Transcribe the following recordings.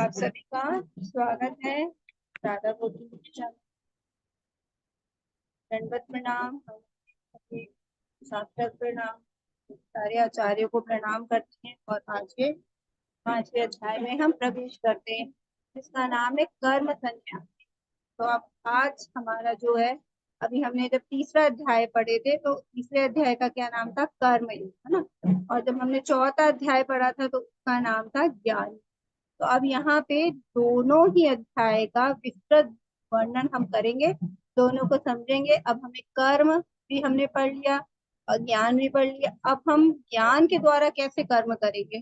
आप सभी का स्वागत है। राधा गोविंद दंडवत प्रणाम, सभी साष्टांग प्रणाम, सारे आचार्यों को प्रणाम करते हैं और आज के 5वें अध्याय में हम प्रवेश करते हैं जिसका नाम है कर्म संन्यास। तो अब आज हमारा जो है, अभी हमने जब तीसरा अध्याय पढ़े थे तो तीसरे अध्याय का क्या नाम था? कर्म योग, है ना। और जब हमने चौथा अध्याय पढ़ा था तो उसका नाम था ज्ञान। तो अब यहाँ पे दोनों ही अध्याय का विस्तृत वर्णन हम करेंगे, दोनों को समझेंगे। अब हमें कर्म भी हमने पढ़ लिया और ज्ञान भी पढ़ लिया। अब हम ज्ञान के द्वारा कैसे कर्म करेंगे,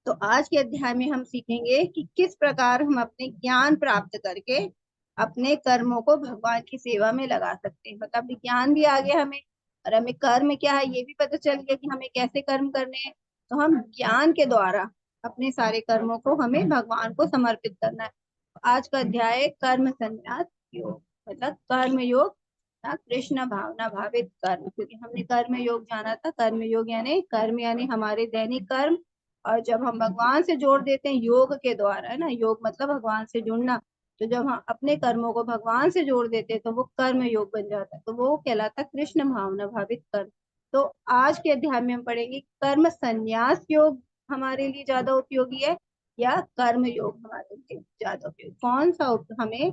तो आज के अध्याय में हम सीखेंगे कि किस प्रकार हम अपने ज्ञान प्राप्त करके अपने कर्मों को भगवान की सेवा में लगा सकते हैं। मतलब ज्ञान भी आ गया हमें और हमें कर्म क्या है ये भी पता चल गया कि हमें कैसे कर्म करने हैं। तो हम ज्ञान के द्वारा अपने सारे कर्मों को हमें भगवान को समर्पित करना है। आज का अध्याय है कर्म संन्यास योग, मतलब कर्म योग ना कृष्ण भावना भावित कर्म। क्योंकि हमने कर्म योग जाना था, कर्म योग यानी कर्म यानी हमारे दैनिक कर्म, और जब हम भगवान से जोड़ देते हैं योग के द्वारा, है ना, योग मतलब भगवान से जुड़ना। तो जब हम अपने कर्मों को भगवान से जोड़ देते हैं तो वो कर्म योग बन जाता है, तो वो कहलाता है कृष्ण भावना भावित कर्म। तो आज के अध्याय में हम पढ़ेंगे कर्म संन्यास योग हमारे लिए ज्यादा उपयोगी है या कर्म योग हमारे लिए ज्यादा उपयोगी, कौन सा हमें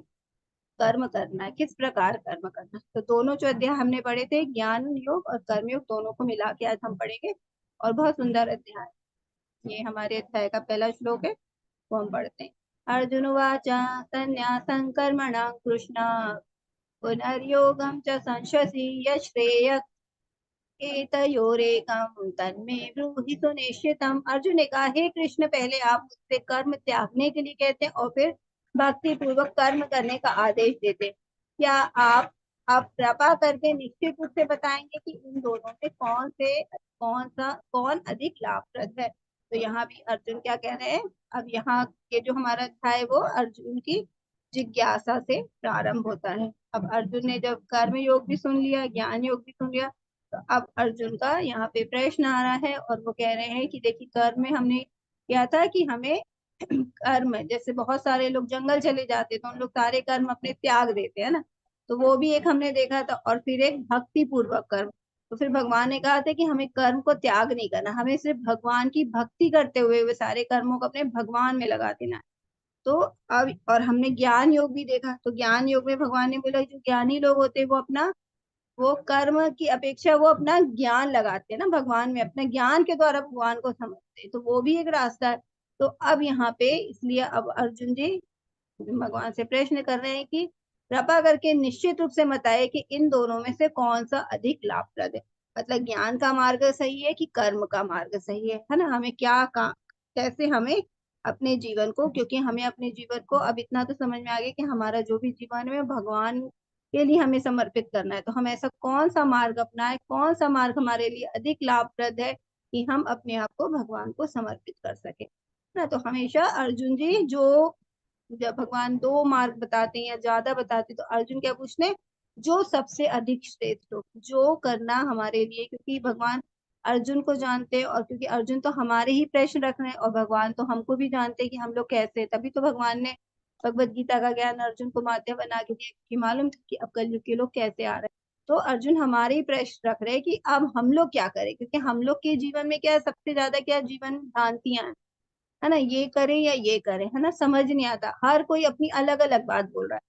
कर्म करना है, किस प्रकार कर्म करना है। तो दोनों जो अध्याय हमने पढ़े थे, ज्ञान योग और कर्म योग, दोनों को मिला के आज हम पढ़ेंगे। और बहुत सुंदर अध्याय, ये हमारे अध्याय का पहला श्लोक है, वो हम पढ़ते हैं। अर्जुन उवाच संन्यासं कर्मणां कृष्ण पुनर्योगं च संशसि यश्रेय एतयोरेकं तन्मे ब्रूहि सुनिश्चितम्। अर्जुन ने कहा, हे कृष्ण, पहले आप मुझसे कर्म त्यागने के लिए कहते हैं और फिर भक्ति पूर्वक कर्म करने का आदेश देते हैं। क्या आप कृपा करके निश्चित रूप से बताएंगे कि इन दोनों में कौन अधिक लाभप्रद है। तो यहाँ भी अर्जुन क्या कह रहे हैं, अब यहाँ के जो हमारा अध्याय वो अर्जुन की जिज्ञासा से प्रारंभ होता है। अब अर्जुन ने जब कर्म योग भी सुन लिया, ज्ञान योग भी सुन लिया, तो अब अर्जुन का यहाँ पे प्रश्न आ रहा है और वो कह रहे हैं कि देखिए, कर्म में हमने किया था कि हमें कर्म, जैसे बहुत सारे लोग जंगल चले जाते तो उन लोग सारे कर्म अपने त्याग देते हैं ना, तो वो भी एक हमने देखा था। और फिर एक भक्ति पूर्वक कर्म, तो फिर भगवान ने कहा था कि हमें कर्म को त्याग नहीं करना, हमें सिर्फ भगवान की भक्ति करते हुए वे सारे कर्मों को अपने भगवान में लगा देना है। तो अब और हमने ज्ञान योग भी देखा, तो ज्ञान योग में भगवान ने बोला जो ज्ञानी लोग होते हैं वो कर्म की अपेक्षा वो अपना ज्ञान लगाते हैं ना भगवान में, अपने ज्ञान के द्वारा भगवान को समझते हैं, तो वो भी एक रास्ता है। तो अब यहाँ पे इसलिए अब अर्जुन जी भगवान से प्रश्न कर रहे हैं कि कृपा करके निश्चित रूप से बताए कि इन दोनों में से कौन सा अधिक लाभप्रद है। मतलब ज्ञान का मार्ग सही है कि कर्म का मार्ग सही है ना। हमें कैसे हमें अपने जीवन को, क्योंकि हमें अपने जीवन को अब इतना तो समझ में आ गया कि हमारा जो भी जीवन है भगवान के लिए हमें समर्पित करना है। तो हम ऐसा कौन सा मार्ग अपनाएं, कौन सा मार्ग हमारे लिए अधिक लाभप्रद है कि हम अपने आप को भगवान को समर्पित कर सके ना। तो हमेशा अर्जुन जी जो, जब भगवान दो मार्ग बताते हैं या ज्यादा बताते हैं, तो अर्जुन क्या पूछते हैं, जो सबसे अधिक श्रेष्ठ हो, जो करना हमारे लिए, क्योंकि भगवान अर्जुन को जानते हैं और क्योंकि अर्जुन तो हमारे ही प्रश्न रख रहे हैं और भगवान तो हमको भी जानते हैं कि हम लोग कैसे हैं। तभी तो भगवान ने भगवत गीता का ज्ञान अर्जुन को माध्यम बना के दिया कि मालूम था कि अब कलयुग के लोग कैसे आ रहे हैं। तो अर्जुन हमारे ही प्रश्न रख रहे हैं कि अब हम लोग क्या करें, क्योंकि हम लोग के जीवन में क्या है, सबसे ज्यादा क्या जीवन भ्रांतियां हैं, है ना, ये करें या ये करें, है ना, समझ नहीं आता, हर कोई अपनी अलग अलग बात बोल रहा है।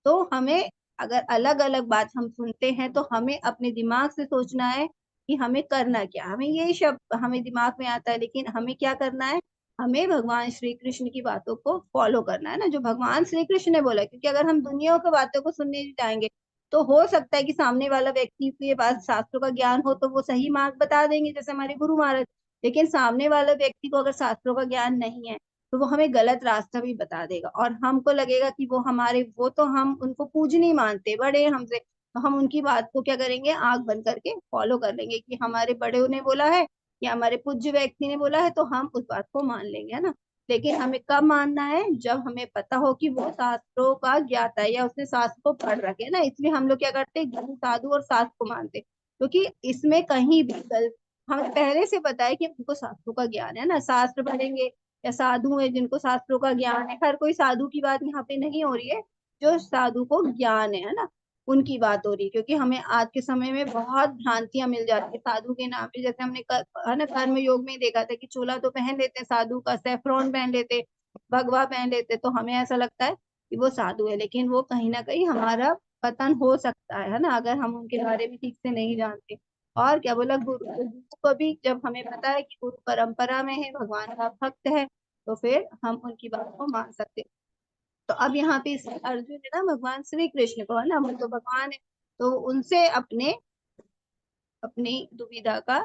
तो हमें अगर अलग अलग बात हम सुनते हैं तो हमें अपने दिमाग से सोचना है कि हमें करना क्या। हमें ये शब्द हमें दिमाग में आता है, लेकिन हमें क्या करना है, हमें भगवान श्री कृष्ण की बातों को फॉलो करना है ना, जो भगवान श्री कृष्ण ने बोला। क्योंकि अगर हम दुनिया की बातों को सुनने जाएंगे तो हो सकता है कि सामने वाला व्यक्ति के पास शास्त्रों का ज्ञान हो तो वो सही मार्ग बता देंगे, जैसे हमारे गुरु महाराज। लेकिन सामने वाले व्यक्ति को अगर शास्त्रों का ज्ञान नहीं है तो वो हमें गलत रास्ता भी बता देगा और हमको लगेगा कि वो तो हम उनको पूजनीय मानते, बड़े हमसे, तो हम उनकी बात को क्या करेंगे, आंख बंद करके फॉलो कर लेंगे कि हमारे बड़े ने बोला है या हमारे पूज्य व्यक्ति ने बोला है तो हम उस बात को मान लेंगे, है ना। लेकिन हमें कब मानना है, जब हमें पता हो कि वो शास्त्रों का ज्ञाता है या उसने शास्त्र को पढ़ रखे है ना। इसलिए हम लोग क्या करते हैं, गुरु साधु और शास्त्र को मानते, क्योंकि इसमें कहीं भी गलत, हमें पहले से पता है कि हमको शास्त्रों का ज्ञान है ना, शास्त्र पढ़ेंगे या साधु है जिनको शास्त्रों का ज्ञान है, हर कोई साधु की बात यहाँ पे नहीं हो रही है, जो साधु को ज्ञान है ना, उनकी बात हो रही है। क्योंकि हमें आज के समय में बहुत भ्रांतियां मिल जाती है साधु के नाम पे। जैसे हमने है ना कर्म योग में देखा था कि चोला तो पहन लेते हैं साधु का, सेफ्रॉन पहन लेते, भगवा पहन लेते, तो हमें ऐसा लगता है कि वो साधु है, लेकिन वो कहीं ना कहीं हमारा पतन हो सकता है ना, अगर हम उनके बारे में ठीक से नहीं जानते। और क्या बोला, गुरु को भी जब हमें पता है कि गुरु परंपरा में है, भगवान का भक्त है, तो फिर हम उनकी बात को मान सकते हैं। तो अब यहाँ पे अर्जुन है ना भगवान श्री कृष्ण को, है ना, वो तो भगवान है, तो उनसे अपने अपनी दुविधा का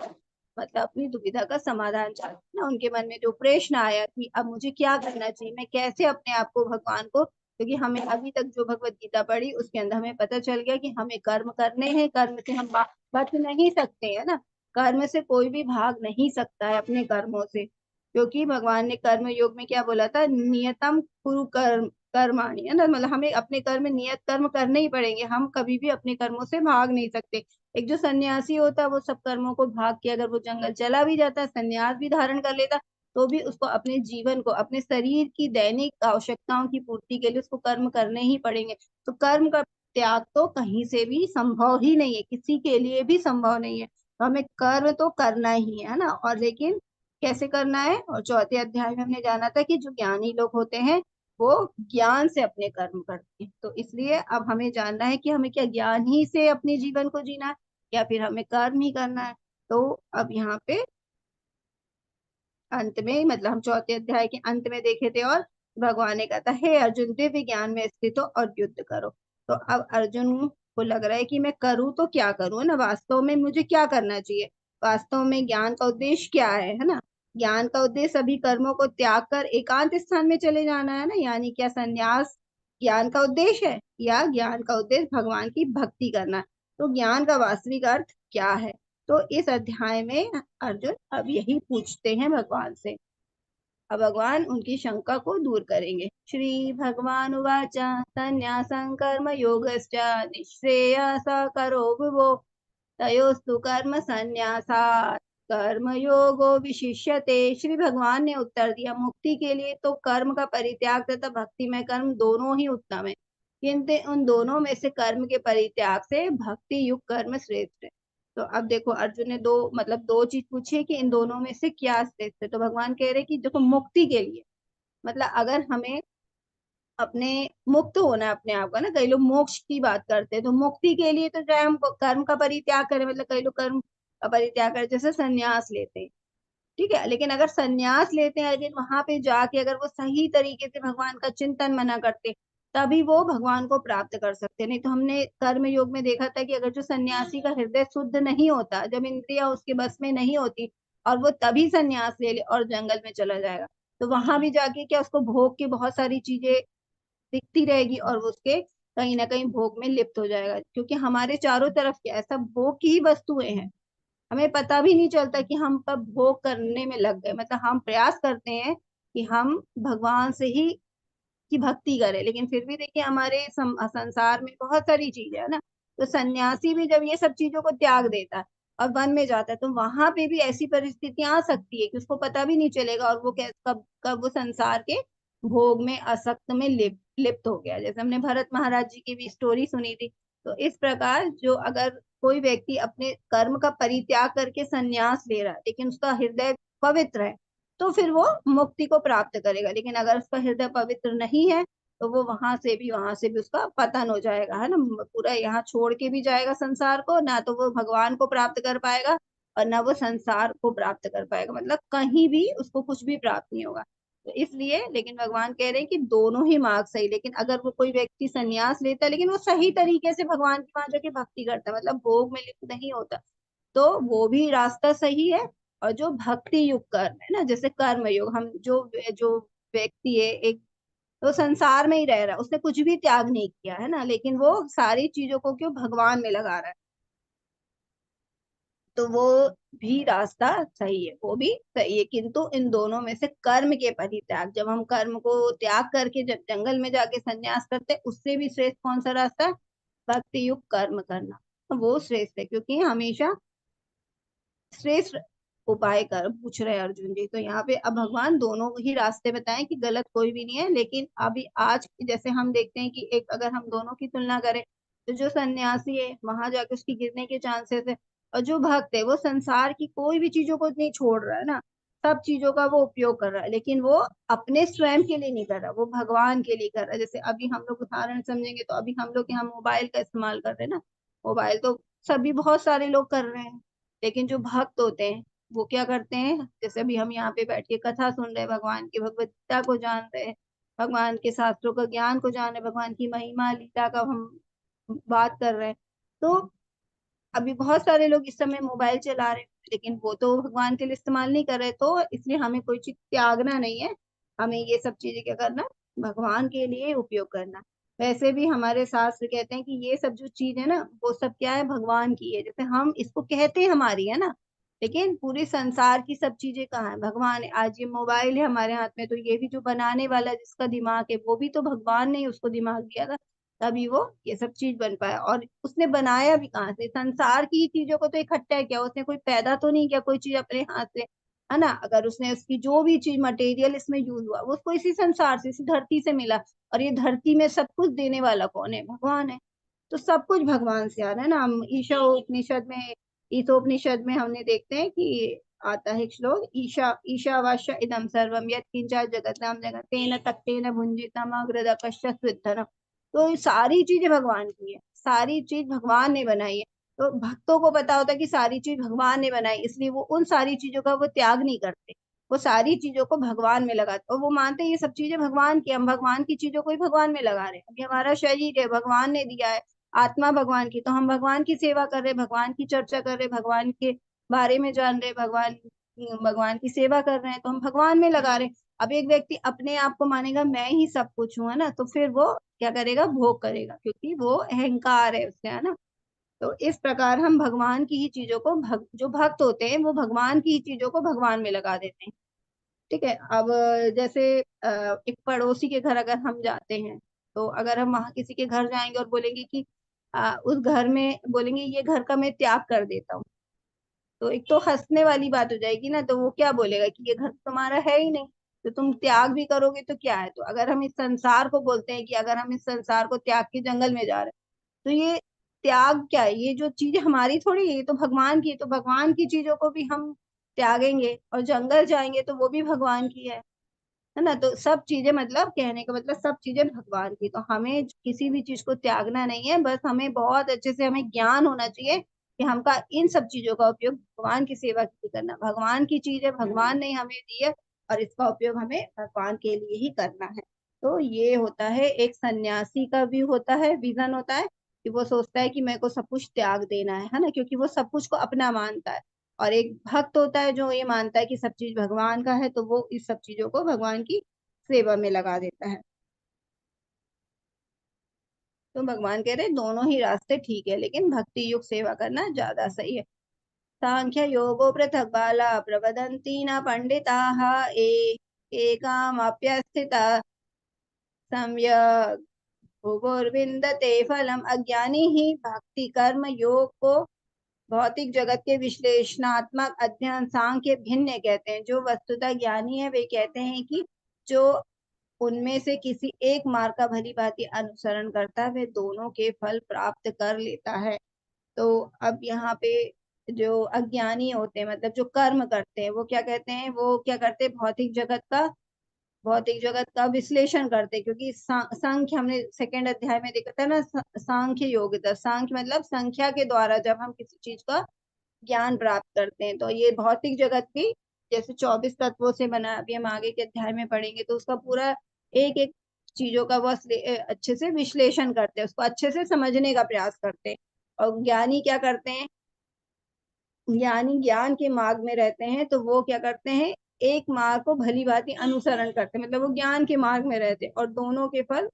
मतलब अपनी दुविधा का समाधान चाहते हैं ना। उनके मन में जो प्रश्न आया कि अब मुझे क्या करना चाहिए, मैं कैसे अपने आप को भगवान को, क्योंकि हमें अभी तक जो भगवत गीता पढ़ी उसके अंदर हमें पता चल गया कि हमें कर्म करने हैं, कर्म से हम बच नहीं सकते है ना, कर्म से कोई भी भाग नहीं सकता है अपने कर्मों से। क्योंकि भगवान ने कर्म योग में क्या बोला था, नियतम कुरु कर्म कर्माणि, है ना, मतलब हमें अपने कर्म नियत कर्म करने ही पड़ेंगे, हम कभी भी अपने कर्मों से भाग नहीं सकते। एक जो सन्यासी होता है वो सब कर्मों को भाग के अगर वो जंगल चला भी जाता, सन्यास भी धारण कर लेता, तो भी उसको अपने जीवन को, अपने शरीर की दैनिक आवश्यकताओं की पूर्ति के लिए उसको कर्म करने ही पड़ेंगे। तो कर्म का त्याग तो कहीं से भी संभव ही नहीं है, किसी के लिए भी संभव नहीं है। तो हमें कर्म तो करना ही है ना, और लेकिन कैसे करना है। और चौथे अध्याय में हमने जाना था कि जो ज्ञानी लोग होते हैं वो ज्ञान से अपने कर्म करते हैं। तो इसलिए अब हमें जानना है कि हमें क्या ज्ञान ही से अपने जीवन को जीना है या फिर हमें कर्म ही करना है। तो अब यहाँ पे अंत में, मतलब हम चौथे अध्याय के अंत में देखे थे, और भगवान ने कहा था हे अर्जुन दिव्य ज्ञान में स्थित हो और युद्ध करो। तो अब अर्जुन को लग रहा है कि मैं करूँ तो क्या करूँ ना, वास्तव में मुझे क्या करना चाहिए, वास्तव में ज्ञान का उद्देश्य क्या है ना। ज्ञान का उद्देश्य सभी कर्मों को त्याग कर एकांत स्थान में चले जाना है ना, यानी क्या संन्यास ज्ञान का उद्देश्य है, या ज्ञान का उद्देश्य भगवान की भक्ति करना है। तो ज्ञान का वास्तविक अर्थ क्या है, तो इस अध्याय में अर्जुन अब यही पूछते हैं भगवान से। अब भगवान उनकी शंका को दूर करेंगे। श्री भगवान उवाच संन्यासं कर्म योगश्च निःश्रेयस करो भुवो तयोस्तु कर्म संन्यासात् कर्म योगो विशिष्यते। श्री भगवान ने उत्तर दिया, मुक्ति के लिए तो कर्म का परित्याग तथा भक्ति में कर्म दोनों ही उत्तम है, किंतु उन दोनों में से कर्म के परित्याग से भक्ति युक्त कर्म श्रेष्ठ है। तो अब देखो अर्जुन ने दो चीज पूछी है कि इन दोनों में से क्या श्रेष्ठ है। तो भगवान कह रहे कि देखो मुक्ति के लिए, मतलब अगर हमें अपने मुक्त होना है अपने आप का ना, कई लोग मोक्ष की बात करते हैं, तो मुक्ति के लिए तो चाहे हम कर्म का परित्याग करें, मतलब कई लोग कर्म का परित्याग करें जैसे संन्यास लेते हैं, ठीक है, लेकिन अगर संन्यास लेते हैं लेकिन वहां पे जाके अगर वो सही तरीके से भगवान का चिंतन मना करते, तभी वो भगवान को प्राप्त कर सकते। नहीं तो हमने कर्म योग में देखा था कि अगर जो सन्यासी का हृदय शुद्ध नहीं होता, जब इंद्रियां उसके बस में नहीं होती, और वो तभी संन्यास ले ले और जंगल में चला जाएगा, तो वहां भी जाके क्या उसको भोग की बहुत सारी चीजें दिखती रहेगी, और वो उसके कहीं ना कहीं भोग में लिप्त हो जाएगा। क्योंकि हमारे चारों तरफ क्या है, सब भोग की ही वस्तुएं हैं, हमें पता भी नहीं चलता कि हम कब भोग करने में लग गए। मतलब हम प्रयास करते हैं कि हम भगवान से ही की भक्ति करें, लेकिन फिर भी देखिए हमारे संसार में बहुत सारी चीजें है ना। तो सन्यासी भी जब ये सब चीजों को त्याग देता है और वन में जाता है, तो वहां पे भी ऐसी परिस्थितियां आ सकती है कि उसको पता भी नहीं चलेगा, और वो कब कब वो संसार के भोग में आसक्त में लिप्त हो गया। जैसे हमने भरत महाराज जी की भी स्टोरी सुनी थी। तो इस प्रकार जो अगर कोई व्यक्ति अपने कर्म का परित्याग करके संन्यास ले रहा है लेकिन उसका हृदय पवित्र है, तो फिर वो मुक्ति को प्राप्त करेगा। लेकिन अगर उसका हृदय पवित्र नहीं है, तो वो वहां से भी उसका पतन हो जाएगा, है ना, पूरा यहाँ छोड़ के भी जाएगा संसार को, ना तो वो भगवान को प्राप्त कर पाएगा और ना वो संसार को प्राप्त कर पाएगा, मतलब कहीं भी उसको कुछ भी प्राप्त नहीं होगा। तो इसलिए, लेकिन भगवान कह रहे हैं कि दोनों ही मार्ग सही, लेकिन अगर वो कोई व्यक्ति संन्यास लेता है लेकिन वो सही तरीके से भगवान की वहां जाके भक्ति करता है, मतलब भोग में लिप्त नहीं होता, तो वो भी रास्ता सही है। और जो भक्ति युक्त कर्म है ना, जैसे कर्म योग, हम जो जो व्यक्ति है एक, तो संसार में ही रह रहा है, उसने कुछ भी त्याग नहीं किया है ना, लेकिन वो सारी चीजों को क्यों भगवान में लगा रहा है, तो वो भी रास्ता सही है, वो भी सही है। किंतु इन दोनों में से कर्म के परित्याग, जब हम कर्म को त्याग करके जब जंगल में जाके संन्यास करते, उससे भी श्रेष्ठ कौन सा रास्ता है, भक्ति युक्त कर्म करना, तो वो श्रेष्ठ है। क्योंकि हमेशा श्रेष्ठ उपाय कर पूछ रहे हैं अर्जुन जी। तो यहाँ पे अब भगवान दोनों ही रास्ते बताएं कि गलत कोई भी नहीं है, लेकिन अभी आज जैसे हम देखते हैं कि एक अगर हम दोनों की तुलना करें तो जो सन्यासी है वहां जाके उसकी गिरने के चांसेस है, और जो भक्त है वो संसार की कोई भी चीजों को नहीं छोड़ रहा है ना, सब चीजों का वो उपयोग कर रहा है, लेकिन वो अपने स्वयं के लिए नहीं कर रहा, वो भगवान के लिए कर रहा है। जैसे अभी हम लोग उदाहरण समझेंगे तो अभी हम लोग यहाँ मोबाइल का इस्तेमाल कर रहे हैं ना, मोबाइल तो सभी बहुत सारे लोग कर रहे हैं, लेकिन जो भक्त होते हैं वो क्या करते हैं, जैसे अभी हम यहाँ पे बैठ के कथा सुन रहे हैं, भगवान की भगवत गीता को जान रहे हैं, भगवान के शास्त्रों का ज्ञान को जान रहे हैं, भगवान की महिमा लीला का हम बात कर रहे हैं। तो अभी बहुत सारे लोग इस समय मोबाइल चला रहे हैं, लेकिन वो तो भगवान के लिए इस्तेमाल नहीं कर रहे, तो इसलिए हमें कोई चीज त्यागना नहीं है, हमें ये सब चीजें क्या करना, भगवान के लिए उपयोग करना। वैसे भी हमारे शास्त्र कहते हैं कि ये सब जो चीज है ना वो सब क्या है, भगवान की है। जैसे हम इसको कहते हैं हमारी है ना, लेकिन पूरी संसार की सब चीजें कहाँ है, भगवान है। आज ये मोबाइल है हमारे हाथ में, तो ये भी जो बनाने वाला जिसका दिमाग है वो भी तो भगवान ने ही उसको दिमाग दिया था, तभी वो ये सब चीज बन पाया। और उसने बनाया भी कहाँ से, संसार की चीजों को तो इकट्ठा किया, उसने कोई पैदा तो नहीं किया कोई चीज अपने हाथ से, है ना। अगर उसने उसकी जो भी चीज मटेरियल इसमें यूज हुआ वो उसको इसी संसार से, इसी धरती से मिला, और ये धरती में सब कुछ देने वाला कौन है, भगवान है। तो सब कुछ भगवान से आ रहा है ना। हम ईशोपनिषद में हमने देखते हैं कि आता है एक श्लोक, ईशा ईशावास्य इदम सर्वम यत् किंचा जगताम जगतेन तत्तेन भुंजितम अग्रदकश्च। तो ये सारी चीजें भगवान की है, सारी चीज भगवान ने बनाई है। तो भक्तों को पता होता है कि सारी चीज भगवान ने बनाई, इसलिए वो उन सारी चीजों का वो त्याग नहीं करते, वो सारी चीजों को भगवान में लगाते, और वो मानते हैं ये सब चीजें भगवान की, हम भगवान की चीजों को ही भगवान में लगा रहे हैं। अभी हमारा शरीर है भगवान ने दिया है, आत्मा भगवान की, तो हम भगवान की सेवा कर रहे हैं, भगवान की चर्चा कर रहे हैं, भगवान के बारे में जान रहे हैं, भगवान की सेवा कर रहे हैं, तो हम भगवान में लगा रहे हैं। अब एक व्यक्ति अपने आप को मानेगा मैं ही सब कुछ हूँ, है ना, तो फिर वो क्या करेगा, भोग करेगा, क्योंकि वो अहंकार है उससे, है ना। तो इस प्रकार हम भगवान की ही चीजों को जो भक्त होते हैं वो भगवान की ही चीजों को भगवान में लगा देते हैं। ठीक है। अब जैसे एक पड़ोसी के घर अगर हम जाते हैं, तो अगर हम वहां किसी के घर जाएंगे और बोलेंगे कि उस घर में बोलेंगे ये घर का मैं त्याग कर देता हूँ, तो एक तो हंसने वाली बात हो जाएगी ना, तो वो क्या बोलेगा कि ये घर तुम्हारा है ही नहीं, तो तुम त्याग भी करोगे तो क्या है। तो अगर हम इस संसार को बोलते हैं कि अगर हम इस संसार को त्याग के जंगल में जा रहे हैं, तो ये त्याग क्या है, ये जो चीज हमारी थोड़ी है, ये तो भगवान की है, तो भगवान की चीजों को भी हम त्यागेंगे, और जंगल जाएंगे तो वो भी भगवान की है ना। तो सब चीजें मतलब कहने का मतलब सब चीजें भगवान की, तो हमें किसी भी चीज को त्यागना नहीं है, बस हमें बहुत अच्छे से हमें ज्ञान होना चाहिए कि हमका इन सब चीजों का उपयोग भगवान की सेवा के लिए करना, भगवान की चीज है, भगवान ने हमें दी है, और इसका उपयोग हमें भगवान के लिए ही करना है। तो ये होता है एक सन्यासी का भी होता है, विजन होता है कि वो सोचता है कि मेरे को सब कुछ त्याग देना है ना, क्योंकि वो सब कुछ को अपना मानता है। और एक भक्त होता है जो ये मानता है कि सब चीज भगवान का है, तो वो इस सब चीजों को भगवान की सेवा में लगा देता है। तो भगवान कह रहे हैं दोनों ही रास्ते ठीक है, लेकिन भक्ति युक्त सेवा करना ज्यादा सही है। सांख्य योगो पृथक बाला प्रवदन्ति न पंडिताः एकामप्यस्थिता सम्यक् भुवोर्विन्दते फलम। अज्ञानी ही भक्ति कर्म योग को भौतिक जगत के विश्लेषणात्मक अध्ययन सांख्य भिन्न कहते हैं। जो वस्तुतः ज्ञानी है वे कहते हैं कि जो उनमें से किसी एक मार्ग का भली भांति अनुसरण करता है वे दोनों के फल प्राप्त कर लेता है। तो अब यहाँ पे जो अज्ञानी होते हैं, मतलब जो कर्म करते हैं, वो क्या कहते हैं, वो क्या करते हैं, भौतिक जगत का विश्लेषण करते हैं। क्योंकि सांख्य हमने सेकंड अध्याय में देखा था ना, सांख्य योग्यता, सांख्य मतलब संख्या के द्वारा जब हम किसी चीज का ज्ञान प्राप्त करते हैं, तो ये भौतिक जगत भी जैसे 24 तत्वों से बना है, अभी हम आगे के अध्याय में पढ़ेंगे, तो उसका पूरा एक एक चीजों का वो अच्छे से विश्लेषण करते हैं, उसको अच्छे से समझने का प्रयास करते हैं। और ज्ञानी क्या करते हैं, ज्ञानी ज्ञान के मार्ग में रहते हैं, तो वो क्या करते हैं, एक मार्ग को भली भांति अनुसरण करते हैं, मतलब वो ज्ञान के मार्ग में रहते हैं, और दोनों के फल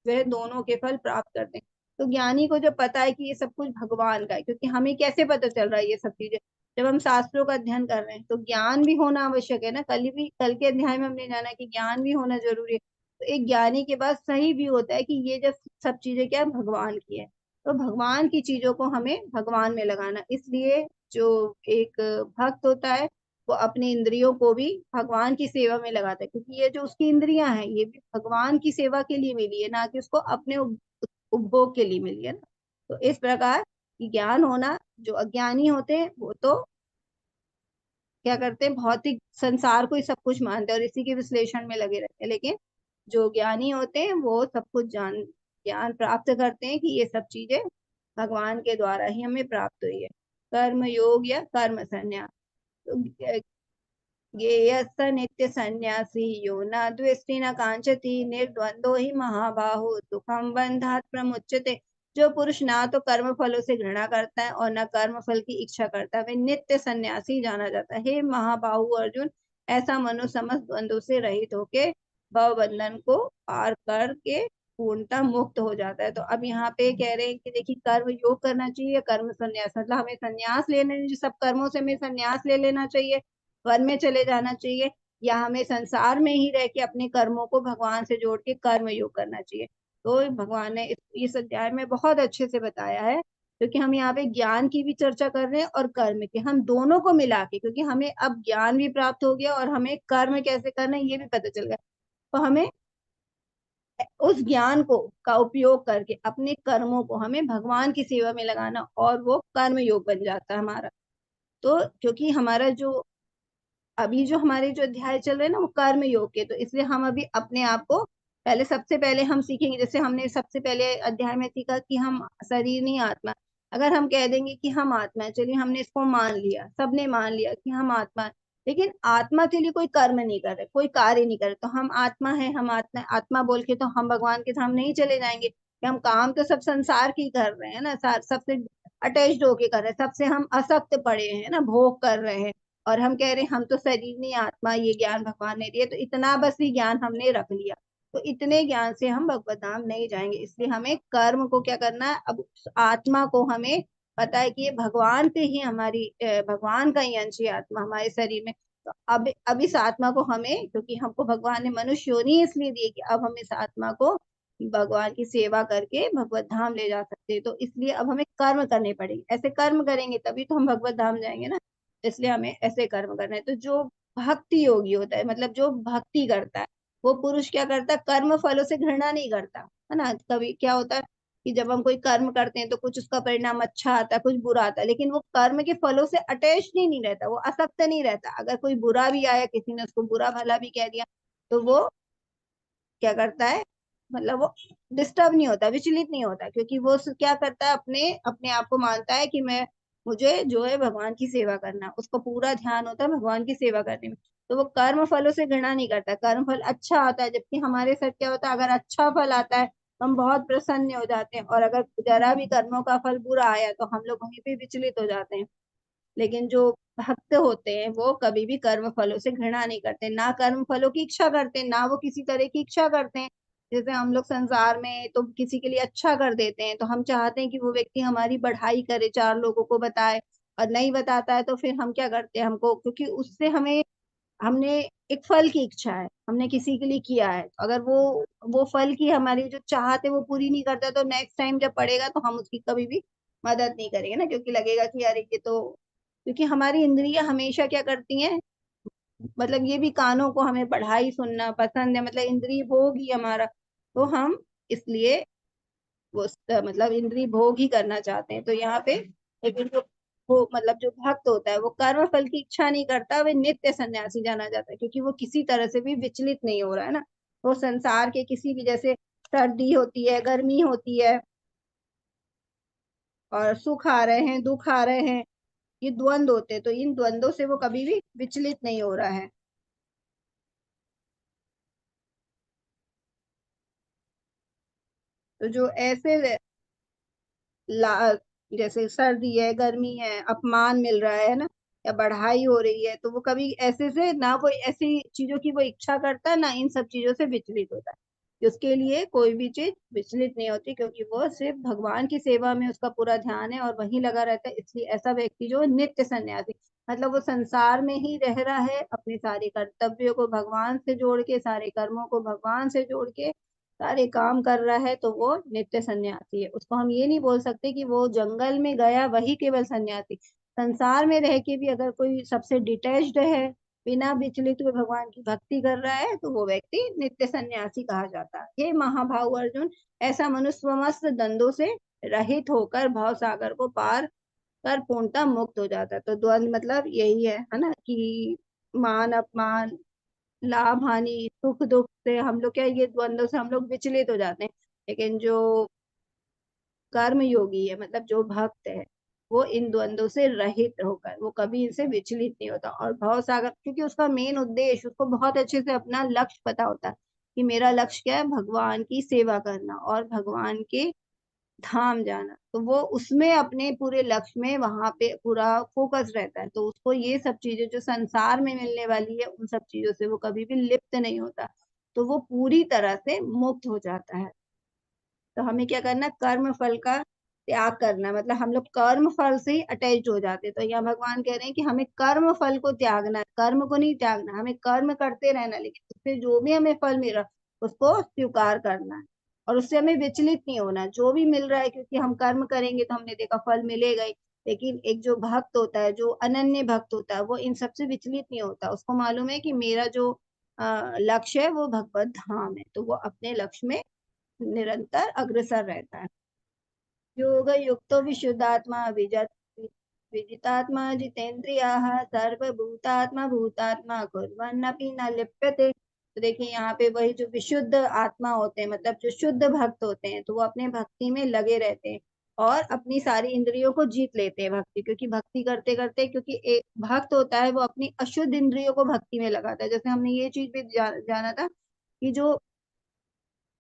वह दोनों के फल प्राप्त करते हैं। तो ज्ञानी को जब पता है कि ये सब कुछ भगवान का है, क्योंकि हमें कैसे पता चल रहा है ये सब चीजें, जब हम शास्त्रों का अध्ययन कर रहे हैं, तो ज्ञान भी होना आवश्यक है ना। कल के अध्याय में हमने जाना कि ज्ञान भी होना जरूरी है। तो एक ज्ञानी के पास सही भी होता है कि ये जब सब चीजें क्या है, भगवान की है। तो भगवान की चीजों को हमें भगवान में लगाना। इसलिए जो एक भक्त होता है वो अपनी इंद्रियों को भी भगवान की सेवा में लगाता है, क्योंकि ये जो उसकी इंद्रियां हैं ये भी भगवान की सेवा के लिए मिली है, ना कि उसको अपने उपभोग के लिए मिली है ना। तो इस प्रकार की ज्ञान होना, जो अज्ञानी होते हैं वो तो क्या करते हैं, भौतिक संसार को ही सब कुछ मानते हैं और इसी के विश्लेषण में लगे रहते हैं। लेकिन जो ज्ञानी होते हैं वो सब कुछ ज्ञान प्राप्त करते हैं कि ये सब चीजें भगवान के द्वारा ही हमें प्राप्त हुई है। कर्म योग या कर्म संन्यास, तो ज्ञेयस्स नित्य संन्यासी यो न द्वेष्टि न कांचति निर्द्वंदो ही महाबाहु सुखम बंधात प्रमुच्यते। जो पुरुष ना तो कर्म फलों से घृणा करता है और न कर्म फल की इच्छा करता है, वे नित्य सन्यासी जाना जाता है। हे महाबाहु अर्जुन, ऐसा मनुष्य समस्त द्वंद्व से रहित होके भव बंधन को पार करके पूर्णतः मुक्त हो जाता है। तो अब यहाँ पे कह रहे हैं कि देखिए कर्म योग करना चाहिए, कर्म संन्यास, मतलब हमें संन्यास लेने, सब कर्मों से हमें संन्यास ले लेना चाहिए, वन में चले जाना चाहिए, या हमें संसार में ही रह के अपने कर्मों को भगवान से जोड़ के कर्म योग करना चाहिए। तो भगवान ने इस अध्याय में बहुत अच्छे से बताया है, क्योंकि हम यहाँ पे ज्ञान की भी चर्चा कर रहे हैं और कर्म की, हम दोनों को मिला के, क्योंकि हमें अब ज्ञान भी प्राप्त हो गया और हमें कर्म कैसे करना है ये भी पता चल गया। तो हमें उस ज्ञान को का उपयोग करके अपने कर्मों को हमें भगवान की सेवा में लगाना, और वो कर्म योग बन जाता है हमारा। तो क्योंकि हमारा जो अभी जो हमारे जो अध्याय चल रहे हैं ना वो कर्म योग के, तो इसलिए हम अभी अपने आप को पहले, सबसे पहले हम सीखेंगे, जैसे हमने सबसे पहले अध्याय में सीखा कि हम शरीर नहीं आत्मा। अगर हम कह देंगे कि हम आत्मा है, चलिए हमने इसको मान लिया, सबने मान लिया कि हम आत्मा है, लेकिन आत्मा के लिए कोई कर्म नहीं कर रहे, कोई कार्य नहीं कर रहे, तो हम आत्मा है, हम आत्मा आत्मा बोल के तो हम भगवान के धाम नहीं चले जाएंगे, कि हम काम तो सब संसार की कर रहे हैं ना, सबसे अटैच्ड होके कर रहे हैं, सबसे हम असक्त पड़े हैं ना, भोग कर रहे हैं, और हम कह रहे हैं हम तो शरीर नहीं आत्मा, ये ज्ञान भगवान ने दिया, तो इतना बस ही ज्ञान हमने रख लिया, तो इतने ज्ञान से हम भगवत धाम नहीं जाएंगे। इसलिए हमें कर्म को क्या करना है, अब आत्मा को हमें पता है कि ये भगवान पे ही हमारी भगवान का ही अंश है आत्मा हमारे शरीर में। तो अब इस आत्मा को हमें, क्योंकि हमको भगवान ने मनुष्य योनि इसलिए दी कि अब हम इस आत्मा को भगवान की सेवा करके भगवत धाम ले जा सकते हैं, तो इसलिए अब हमें कर्म करने पड़ेंगे, ऐसे कर्म करेंगे तभी तो हम भगवत धाम जाएंगे ना। इसलिए हमें ऐसे कर्म करना है। तो जो भक्ति योगी होता है, मतलब जो भक्ति करता है, वो पुरुष क्या करता है, कर्म फलों से घृणा नहीं करता है ना। कभी क्या होता है कि जब हम कोई कर्म करते हैं तो कुछ उसका परिणाम अच्छा आता है, कुछ बुरा आता है, लेकिन वो कर्म के फलों से अटैच नहीं रहता, वो आसक्त नहीं रहता। अगर कोई बुरा भी आया, किसी ने उसको बुरा भला भी कह दिया, तो वो क्या करता है, मतलब वो डिस्टर्ब नहीं होता, विचलित नहीं होता, क्योंकि वो क्या करता है, अपने अपने आप को मानता है कि मैं, मुझे जो है भगवान की सेवा करना, उसका पूरा ध्यान होता है भगवान की सेवा करने में। तो वो कर्म फलों से घृणा नहीं करता, कर्म फल अच्छा आता है, जबकि हमारे साथ क्या होता है, अगर अच्छा फल आता है तो हम बहुत प्रसन्न हो जाते हैं, और अगर जरा भी कर्मों का फल बुरा आया तो हम लोग वहीं पे विचलित हो जाते हैं। लेकिन जो भक्त होते हैं वो कभी भी कर्म फलों से घृणा नहीं करते, ना कर्म फलों की इच्छा करते हैं, ना वो किसी तरह की इच्छा करते हैं। जैसे हम लोग संसार में तो किसी के लिए अच्छा कर देते हैं, तो हम चाहते हैं कि वो व्यक्ति हमारी बढ़ाई करे, चार लोगों को बताए, और नहीं बताता है तो फिर हम क्या करते हैं, हमको, क्योंकि उससे हमें, हमने एक फल की इच्छा है, हमने किसी के लिए किया है, तो अगर वो फल की हमारी जो चाहत है वो पूरी नहीं करता, तो नेक्स्ट टाइम जब पड़ेगा तो हम उसकी कभी भी मदद नहीं करेंगे ना, क्योंकि लगेगा कि यार ये तो, क्योंकि हमारी इंद्रियां हमेशा क्या करती हैं, मतलब ये भी कानों को हमें पढ़ाई सुनना पसंद है, मतलब इंद्रिय भोग ही हमारा, तो हम इसलिए वो मतलब इंद्रिय भोग ही करना चाहते हैं। तो यहाँ पे लेकिन जो वो मतलब जो भक्त होता है वो कर्म फल की इच्छा नहीं करता, वे नित्य सन्यासी जाना जाता है, क्योंकि वो किसी तरह से भी विचलित नहीं हो रहा है ना। वो संसार के किसी भी, जैसे सर्दी होती है, गर्मी होती है, और सुख आ रहे हैं, दुख आ रहे हैं, ये द्वंद होते हैं, तो इन द्वंद्वों से वो कभी भी विचलित नहीं हो रहा है। तो जो ऐसे ला जैसे सर्दी है, गर्मी है, अपमान मिल रहा है ना, या बढ़ाई हो रही है, तो वो कभी ऐसे से ना, कोई ऐसी चीजों की वो इच्छा करता है, ना इन सब चीजों से विचलित होता है, कि उसके लिए कोई भी चीज विचलित नहीं होती, क्योंकि वो सिर्फ भगवान की सेवा में उसका पूरा ध्यान है और वहीं लगा रहता है। इसलिए ऐसा व्यक्ति जो नित्य सन्यासी, मतलब वो संसार में ही रह रहा है, अपने सारे कर्तव्यों को भगवान से जोड़ के, सारे कर्मों को भगवान से जोड़ के, सारे काम कर रहा है तो वो नित्य सन्यासी है। उसको हम ये नहीं बोल सकते कि वो जंगल में गया वही केवल सन्यासी। संसार में रह के भी अगर कोई सबसे डिटैच्ड है, बिना विचलित हुए भगवान की भक्ति कर रहा है, तो वो व्यक्ति नित्य सन्यासी कहा जाता है। हे महाभाव अर्जुन, ऐसा मनुष्य समस्त द्वंद्वों से रहित होकर भव सागर को पार कर पूर्णतः मुक्त हो जाता है। तो द्वंद्व मतलब यही है ना, कि मान अपमान, लाभ हानि, सुख दुख से हम लोग क्या, ये द्वंद्व से हम लोग विचलित हो जाते हैं। लेकिन जो कर्म योगी है, मतलब जो भक्त है, वो इन द्वंद्वों से रहित होकर वो कभी इनसे विचलित नहीं होता। और भव सागर, क्योंकि उसका मेन उद्देश्य, उसको बहुत अच्छे से अपना लक्ष्य पता होता है कि मेरा लक्ष्य क्या है, भगवान की सेवा करना और भगवान के धाम जाना। तो वो उसमें अपने पूरे लक्ष्य में वहां पे पूरा फोकस रहता है। तो उसको ये सब चीजें जो संसार में मिलने वाली है, उन सब चीजों से वो कभी भी लिप्त नहीं होता। तो वो पूरी तरह से मुक्त हो जाता है। तो हमें क्या करना, कर्म फल का त्याग करना, मतलब हम लोग कर्म फल से ही अटैच हो जाते हैं। तो यहाँ भगवान कह रहे हैं कि हमें कर्म फल को त्यागना है, कर्म को नहीं त्यागना, हमें कर्म करते रहना, लेकिन उससे जो भी हमें फल मिल रहा है उसको स्वीकार करना है। और उससे हमें विचलित नहीं होना, जो भी मिल रहा है, क्योंकि हम कर्म करेंगे तो हमने देखा फल मिलेगा ही। लेकिन एक जो भक्त होता है, जो अनन्य भक्त होता है, वो इन सबसे विचलित नहीं होता। उसको मालूम है कि मेरा जो लक्ष्य है वो भगवत धाम है। तो वो अपने लक्ष्य में निरंतर अग्रसर रहता है। योग युक्तो विशुद्धात्मा विजितात्मा जितेन्द्रियाः सर्वभूतात्मा भूतात्मा कुर्वन्नपि न लिप्यते। तो देखिए यहाँ पे वही जो विशुद्ध आत्मा होते हैं, मतलब जो शुद्ध भक्त होते हैं, तो वो अपने भक्ति में लगे रहते हैं और अपनी सारी इंद्रियों को जीत लेते हैं भक्ति, क्योंकि भक्ति करते करते, क्योंकि एक भक्त होता है वो अपनी अशुद्ध इंद्रियों को भक्ति में लगाता है। जैसे हमने ये चीज भी जाना था कि जो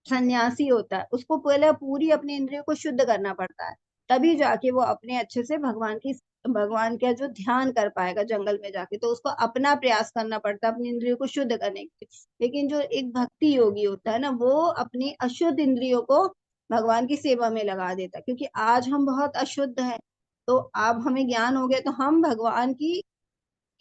सन्यासी होता है उसको पहले पूरी अपनी इंद्रियों को शुद्ध करना पड़ता है, तभी जाके वो अपने अच्छे से भगवान का जो ध्यान कर पाएगा जंगल में जाके। तो उसको अपना प्रयास करना पड़ता है अपनी इंद्रियों को शुद्ध करने के लिए। लेकिन जो एक भक्ति योगी होता है ना, वो अपनी अशुद्ध इंद्रियों को भगवान की सेवा में लगा देता है। क्योंकि आज हम बहुत अशुद्ध हैं, तो अब हमें ज्ञान हो गया, तो हम भगवान की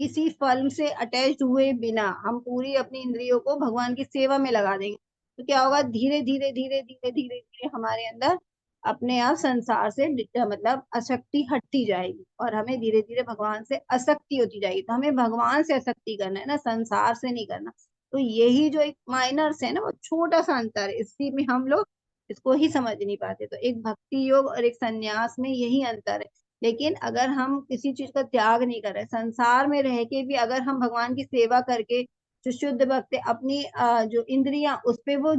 किसी फल से अटैच हुए बिना हम पूरी अपनी इंद्रियों को भगवान की सेवा में लगा देंगे। तो क्या होगा, धीरे धीरे धीरे धीरे धीरे धीरे हमारे अंदर अपने आप संसार से मतलब आसक्ति हटती जाएगी और हमें धीरे धीरे भगवान से आसक्ति होती जाएगी। तो हमें भगवान से आसक्ति करना है ना, संसार से नहीं करना। तो यही जो एक माइनर्स है ना, वो छोटा सा अंतर है, इसी में हम लोग इसको ही समझ नहीं पाते। तो एक भक्ति योग और एक संन्यास में यही अंतर है। लेकिन अगर हम किसी चीज का त्याग नहीं कर रहे, संसार में रह के भी अगर हम भगवान की सेवा करके जो शुद्ध भक्त है, अपनी जो इंद्रियां उस पे वो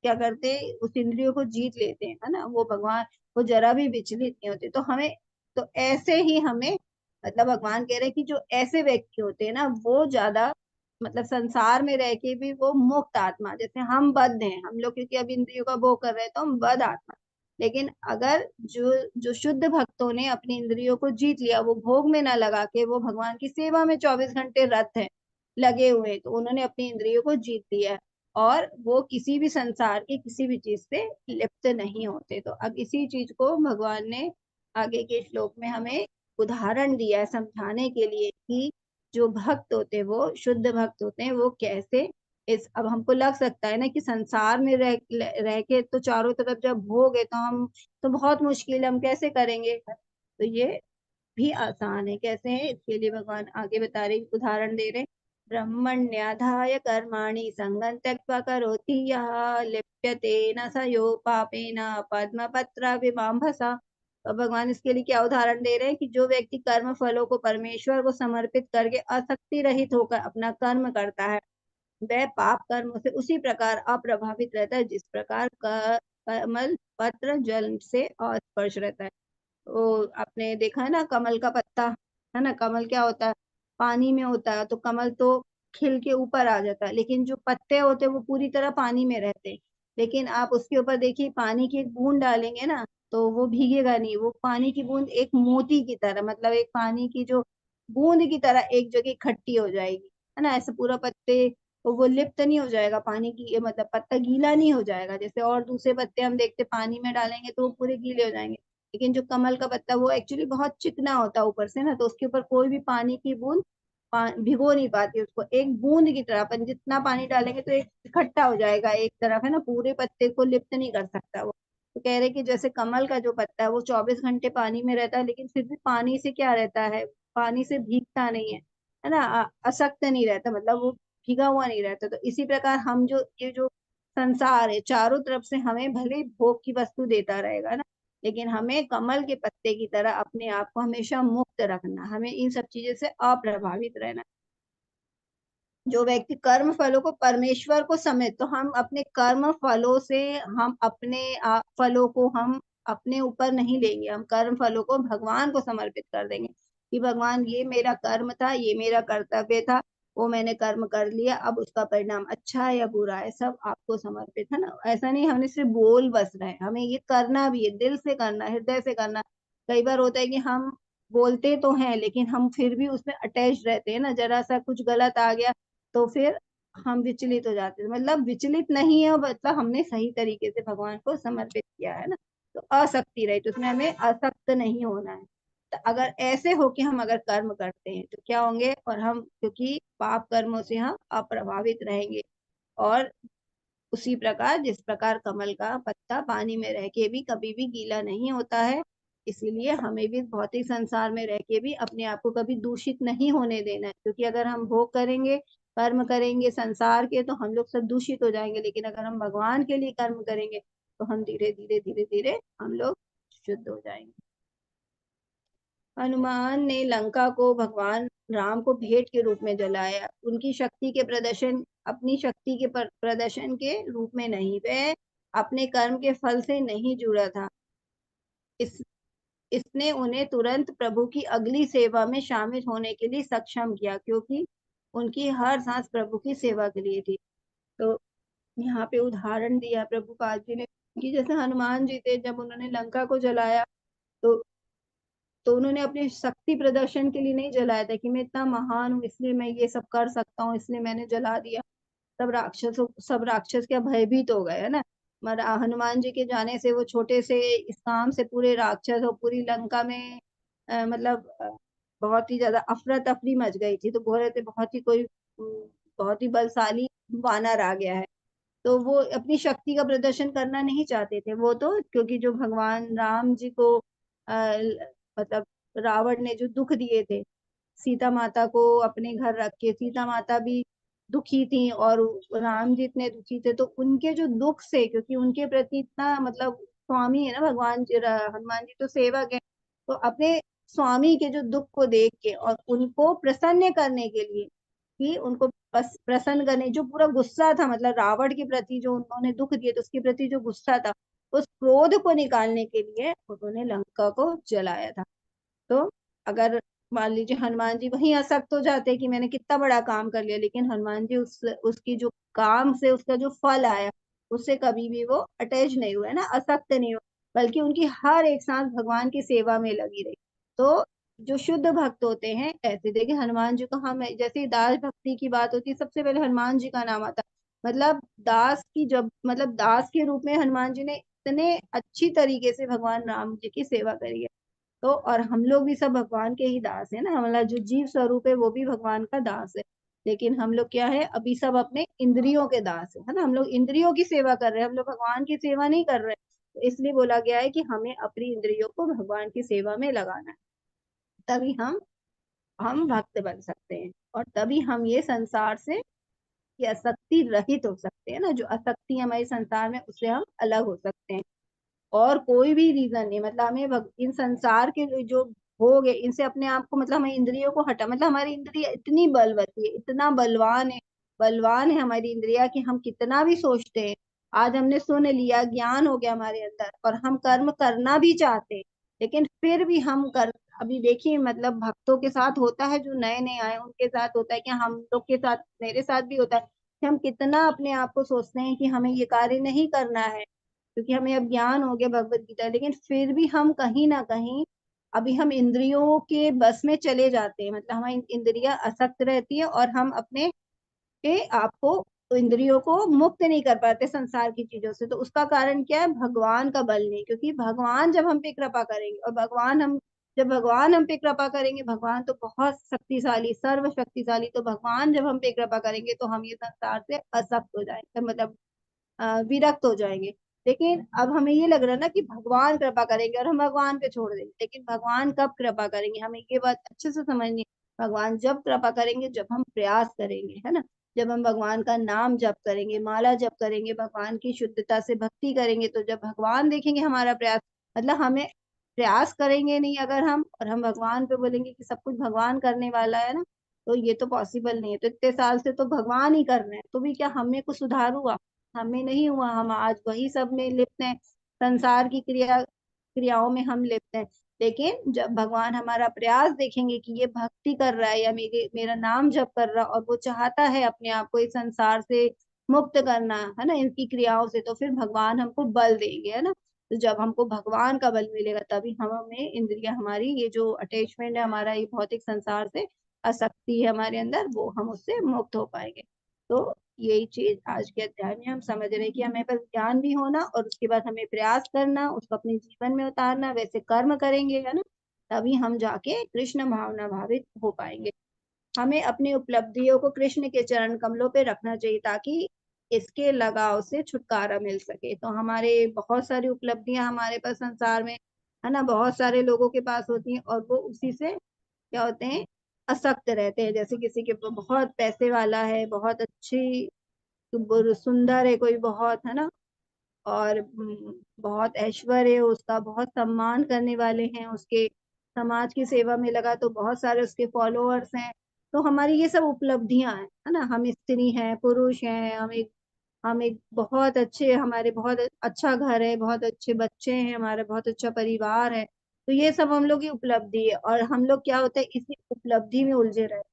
क्या करते, उस इंद्रियों को जीत लेते हैं, है ना, वो भगवान, वो जरा भी विचलित नहीं होते। तो हमें, तो ऐसे ही हमें, मतलब भगवान कह रहे हैं कि जो ऐसे व्यक्ति होते हैं ना, वो ज्यादा, मतलब संसार में रह के भी वो मुक्त आत्मा, जैसे हम बद्ध हैं हम लोग, क्योंकि अब इंद्रियों का भोग कर रहे हैं तो हम बद्ध आत्मा। लेकिन अगर जो जो शुद्ध भक्तों ने अपनी इंद्रियों को जीत लिया, वो भोग में ना लगा के वो भगवान की सेवा में 24 घंटे रत है, लगे हुए, तो उन्होंने अपनी इंद्रियों को जीत लिया है और वो किसी भी संसार की किसी भी चीज से लिप्त नहीं होते। तो अब इसी चीज को भगवान ने आगे के श्लोक में हमें उदाहरण दिया है समझाने के लिए कि जो भक्त होते हैं, वो शुद्ध भक्त होते हैं, वो कैसे इस, अब हमको लग सकता है ना कि संसार में रह के तो चारों तरफ जब भोग है तो हम, तो बहुत मुश्किल है, हम कैसे करेंगे। तो ये भी आसान है, कैसे है इसके लिए भगवान आगे बता रहे, उदाहरण दे रहे। ब्रह्मण्याधाय कर्माणि संगं त्यक्त्वा करोति यः लिप्यते न स यो पापेन पद्मपत्र विमांभसा। तो भगवान इसके लिए क्या उदाहरण दे रहे हैं कि जो व्यक्ति कर्म फलों को परमेश्वर को समर्पित करके आसक्ति रहित होकर अपना कर्म करता है, वह पाप कर्म से उसी प्रकार अप्रभावित रहता है जिस प्रकार कमल पत्र जल से अस्पर्श रहता है। वो आपने देखा है ना, कमल का पत्ता, है ना, कमल क्या होता है, पानी में होता है, तो कमल तो खिल के ऊपर आ जाता है, लेकिन जो पत्ते होते हैं वो पूरी तरह पानी में रहते हैं। लेकिन आप उसके ऊपर देखिए, पानी की एक बूंद डालेंगे ना, तो वो भीगेगा नहीं, वो पानी की बूंद एक मोती की तरह, मतलब एक पानी की जो बूंद की तरह एक जगह इकट्ठी हो जाएगी, है ना। ऐसे पूरा पत्ते, तो वो लिप्त नहीं हो जाएगा पानी की, मतलब पत्ता गीला नहीं हो जाएगा। जैसे और दूसरे पत्ते हम देखते पानी में डालेंगे तो वो पूरे गीले हो जाएंगे, लेकिन जो कमल का पत्ता वो एक्चुअली बहुत चिकना होता है ऊपर से ना, तो उसके ऊपर कोई भी पानी की बूंद भिगो नहीं पाती उसको, एक बूंद की तरह। अपन जितना पानी डालेंगे तो एक इकट्ठा हो जाएगा एक तरफ, है ना, पूरे पत्ते को लिप्त नहीं कर सकता वो। तो कह रहे कि जैसे कमल का जो पत्ता है वो 24 घंटे पानी में रहता है, लेकिन फिर भी पानी से क्या रहता है, पानी से भीगता नहीं है ना, अशक्त नहीं रहता, मतलब वो भीगा हुआ नहीं रहता। तो इसी प्रकार हम जो ये जो संसार है चारों तरफ से हमें भले भोग की वस्तु देता रहेगा ना, लेकिन हमें कमल के पत्ते की तरह अपने आप को हमेशा मुक्त रखना, हमें इन सब चीजों से अप्रभावित रहना। जो व्यक्ति कर्म फलों को परमेश्वर को समेत, तो हम अपने कर्म फलों से हम अपने फलों को हम अपने ऊपर नहीं लेंगे, हम कर्म फलों को भगवान को समर्पित कर देंगे कि भगवान ये मेरा कर्म था, ये मेरा कर्तव्य था, वो मैंने कर्म कर लिया, अब उसका परिणाम अच्छा है या बुरा है सब आपको समर्पित, है ना। ऐसा नहीं हमने सिर्फ बोल बस रहे, हमें ये करना भी है, दिल से करना, हृदय से करना। कई बार होता है कि हम बोलते तो हैं लेकिन हम फिर भी उसमें अटैच रहते हैं ना, जरा सा कुछ गलत आ गया तो फिर हम विचलित हो जाते हैं, मतलब विचलित नहीं है, मतलब हमने सही तरीके से भगवान को समर्पित किया है ना। तो आसक्ति रही, तो उसमें हमें आसक्त नहीं होना है। तो अगर ऐसे हो कि हम अगर कर्म करते हैं तो क्या होंगे, और हम क्योंकि पाप कर्मों से हम अप्रभावित रहेंगे। और उसी प्रकार जिस प्रकार कमल का पत्ता पानी में रह के भी कभी भी गीला नहीं होता है, इसीलिए हमें भी भौतिक संसार में रह के भी अपने आप को कभी दूषित नहीं होने देना है, क्योंकि अगर हम भोग करेंगे, कर्म करेंगे संसार के, तो हम लोग सब दूषित हो जाएंगे, लेकिन अगर हम भगवान के लिए कर्म करेंगे तो हम धीरे धीरे धीरे धीरे हम लोग शुद्ध हो जाएंगे। हनुमान ने लंका को भगवान राम को भेंट के रूप में जलाया, उनकी शक्ति के प्रदर्शन, अपनी शक्ति के प्रदर्शन के रूप में नहीं, वह अपने कर्म के फल से नहीं जुड़ा था। इस इसने उन्हें तुरंत प्रभु की अगली सेवा में शामिल होने के लिए सक्षम किया, क्योंकि उनकी हर सांस प्रभु की सेवा के लिए थी। तो यहाँ पे उदाहरण दिया प्रभुपाद जी ने कि जैसे हनुमान जी थे, जब उन्होंने लंका को जलाया तो उन्होंने अपने शक्ति प्रदर्शन के लिए नहीं जलाया था कि मैं इतना महान हूँ इसलिए मैं ये सब कर सकता हूँ इसलिए मैंने जला दिया। सब राक्षस क्या भयभीत हो गए, है ना। मगर हनुमान जी के जाने से वो छोटे से इस काम से पूरे राक्षस और पूरी लंका में मतलब बहुत ही ज्यादा अफरा तफरी मच गई थी। तो बोल रहे थे बहुत ही कोई बहुत ही बलशाली वानर आ गया है। तो वो अपनी शक्ति का प्रदर्शन करना नहीं चाहते थे वो, तो क्योंकि जो भगवान राम जी को मतलब रावण ने जो दुख दिए थे, सीता माता को अपने घर रख के, सीता माता भी दुखी थी और राम जी इतने दुखी थे, तो उनके जो दुख से, क्योंकि उनके प्रति इतना मतलब स्वामी है ना भगवान जी, हनुमान जी तो सेवक है, तो अपने स्वामी के जो दुख को देख के और उनको प्रसन्न करने के लिए, कि उनको बस प्रसन्न करने, जो पूरा गुस्सा था मतलब रावण के प्रति जो उन्होंने दुख दिए तो उसके प्रति जो गुस्सा था, उस क्रोध को निकालने के लिए उन्होंने लंका को जलाया था। तो अगर मान लीजिए हनुमान जी वहीं असक्त हो जाते कि मैंने कितना बड़ा काम कर लिया, लेकिन हनुमान जी उसकी जो काम से उसका जो फल आया उससे कभी भी वो अटैच नहीं हुए ना, असक्त नहीं हुए, बल्कि उनकी हर एक सांस भगवान की सेवा में लगी रही। तो जो शुद्ध भक्त होते हैं ऐसे, देखिए हनुमान जी को हम जैसे ही दास भक्ति की बात होती है सबसे पहले हनुमान जी का नाम आता, मतलब दास की, जब मतलब दास के रूप में हनुमान जी ने इतने अच्छी तरीके से भगवान राम जी की सेवा करी है। तो और हम लोग भी सब भगवान के ही दास है ना, मतलब जो जीव स्वरूप है वो भी भगवान का दास है। लेकिन हम लोग क्या है, अभी सब अपने इंद्रियों के दास है ना, हम लोग इंद्रियों की सेवा कर रहे हैं, हम लोग भगवान की सेवा नहीं कर रहे। तो इसलिए बोला गया है कि हमें अपनी इंद्रियों को भगवान की सेवा में लगाना है, तभी हम भक्त बन सकते हैं, और तभी हम ये संसार से ये आसक्ति रहित हो सकते हैं ना, जो आसक्ति हमारे संसार में उससे हम अलग हो सकते हैं। और कोई भी रीजन नहीं, मतलब हमें इन संसार के जो भोग है इनसे अपने आप को, मतलब हमें इंद्रियों को हटा, मतलब हमारी इंद्रिय इतनी बलवती है, इतना बलवान है हमारी इंद्रिया कि हम कितना भी सोचते हैं। आज हमने सुन लिया, ज्ञान हो गया हमारे अंदर और हम कर्म करना भी चाहते हैं, लेकिन फिर भी हम कर, अभी देखिए मतलब भक्तों के साथ होता है, जो नए नए आए उनके साथ होता है, कि हम लोग के साथ, मेरे साथ भी होता है कि हम कितना अपने आप को सोचते हैं कि हमें ये कार्य नहीं करना है क्योंकि हमें अब ज्ञान हो गया भगवत गीता, लेकिन फिर भी हम कहीं ना कहीं अभी हम इंद्रियों के बस में चले जाते हैं, मतलब हमारी इंद्रियां असक्त रहती है और हम अपने के आपको, तो इंद्रियों को मुक्त नहीं कर पाते संसार की चीजों से। तो उसका कारण क्या है, भगवान का बल नहीं, क्योंकि भगवान जब हम पे कृपा करेंगे और भगवान हम जब भगवान हम पे कृपा करेंगे, भगवान तो बहुत शक्तिशाली, सर्व शक्तिशाली, तो भगवान जब हम पे कृपा करेंगे तो हम ये संसार से असक्त हो जाएंगे, मतलब विरक्त हो जाएंगे। लेकिन अब हमें ये लग रहा है ना कि भगवान कृपा करेंगे और हम भगवान पे छोड़ देंगे, लेकिन भगवान कब कृपा करेंगे हमें ये बात अच्छे से समझनी है। भगवान जब कृपा करेंगे जब हम प्रयास करेंगे, है ना, जब हम भगवान का नाम जप करेंगे, माला जप करेंगे, भगवान की शुद्धता से भक्ति करेंगे, तो जब भगवान देखेंगे हमारा प्रयास, मतलब हमें प्रयास करेंगे नहीं अगर हम, और हम भगवान पे बोलेंगे कि सब कुछ भगवान करने वाला है ना, तो ये तो पॉसिबल नहीं है। तो इतने साल से तो भगवान ही कर रहे हैं, तो भी क्या हमें कुछ सुधार हुआ? हमें नहीं हुआ, हम आज वही सब में लिप्त हैं, संसार की क्रियाओं में हम लिप्त हैं। लेकिन जब भगवान हमारा प्रयास देखेंगे कि ये भक्ति कर रहा है या मेरा नाम जप कर रहा है और वो चाहता है अपने आप को इस संसार से मुक्त करना, है ना, इनकी क्रियाओं से, तो फिर भगवान हमको बल देंगे, है ना। तो जब हमको भगवान का बल मिलेगा तभी हम हमें इंद्रिया, हमारी ये जो अटैचमेंट है, हमारा ये भौतिक संसार से आसक्ति है हमारे अंदर, वो हम उससे मुक्त हो पाएंगे। तो यही चीज आज के अध्याय में हम समझ रहे हैं कि हमें बस ज्ञान भी होना और उसके बाद हमें प्रयास करना, उसको अपने जीवन में उतारना, वैसे कर्म करेंगे, है ना, तभी हम जाके कृष्ण भावना भावित हो पाएंगे। हमें अपनी उपलब्धियों को कृष्ण के चरण कमलों पे रखना चाहिए ताकि इसके लगाव से छुटकारा मिल सके। तो हमारे बहुत सारी उपलब्धियां हमारे पास संसार में, है ना, बहुत सारे लोगों के पास होती हैं और वो उसी से क्या होते हैं, असक्त रहते हैं। जैसे किसी के बहुत पैसे वाला है, बहुत अच्छी सुंदर है कोई बहुत, है ना, और बहुत ऐश्वर्य है उसका, बहुत सम्मान करने वाले हैं उसके, समाज की सेवा में लगा तो बहुत सारे उसके फॉलोअर्स हैं। तो हमारी ये सब उपलब्धियां हैं, है ना, हम स्त्री हैं, पुरुष हैं, हम एक बहुत अच्छे, हमारे बहुत अच्छा घर है, बहुत अच्छे बच्चे हैं, हमारा बहुत अच्छा परिवार है। तो ये सब हम लोग की उपलब्धि है और हम लोग क्या होता है इसी उपलब्धि में उलझे रहते हैं।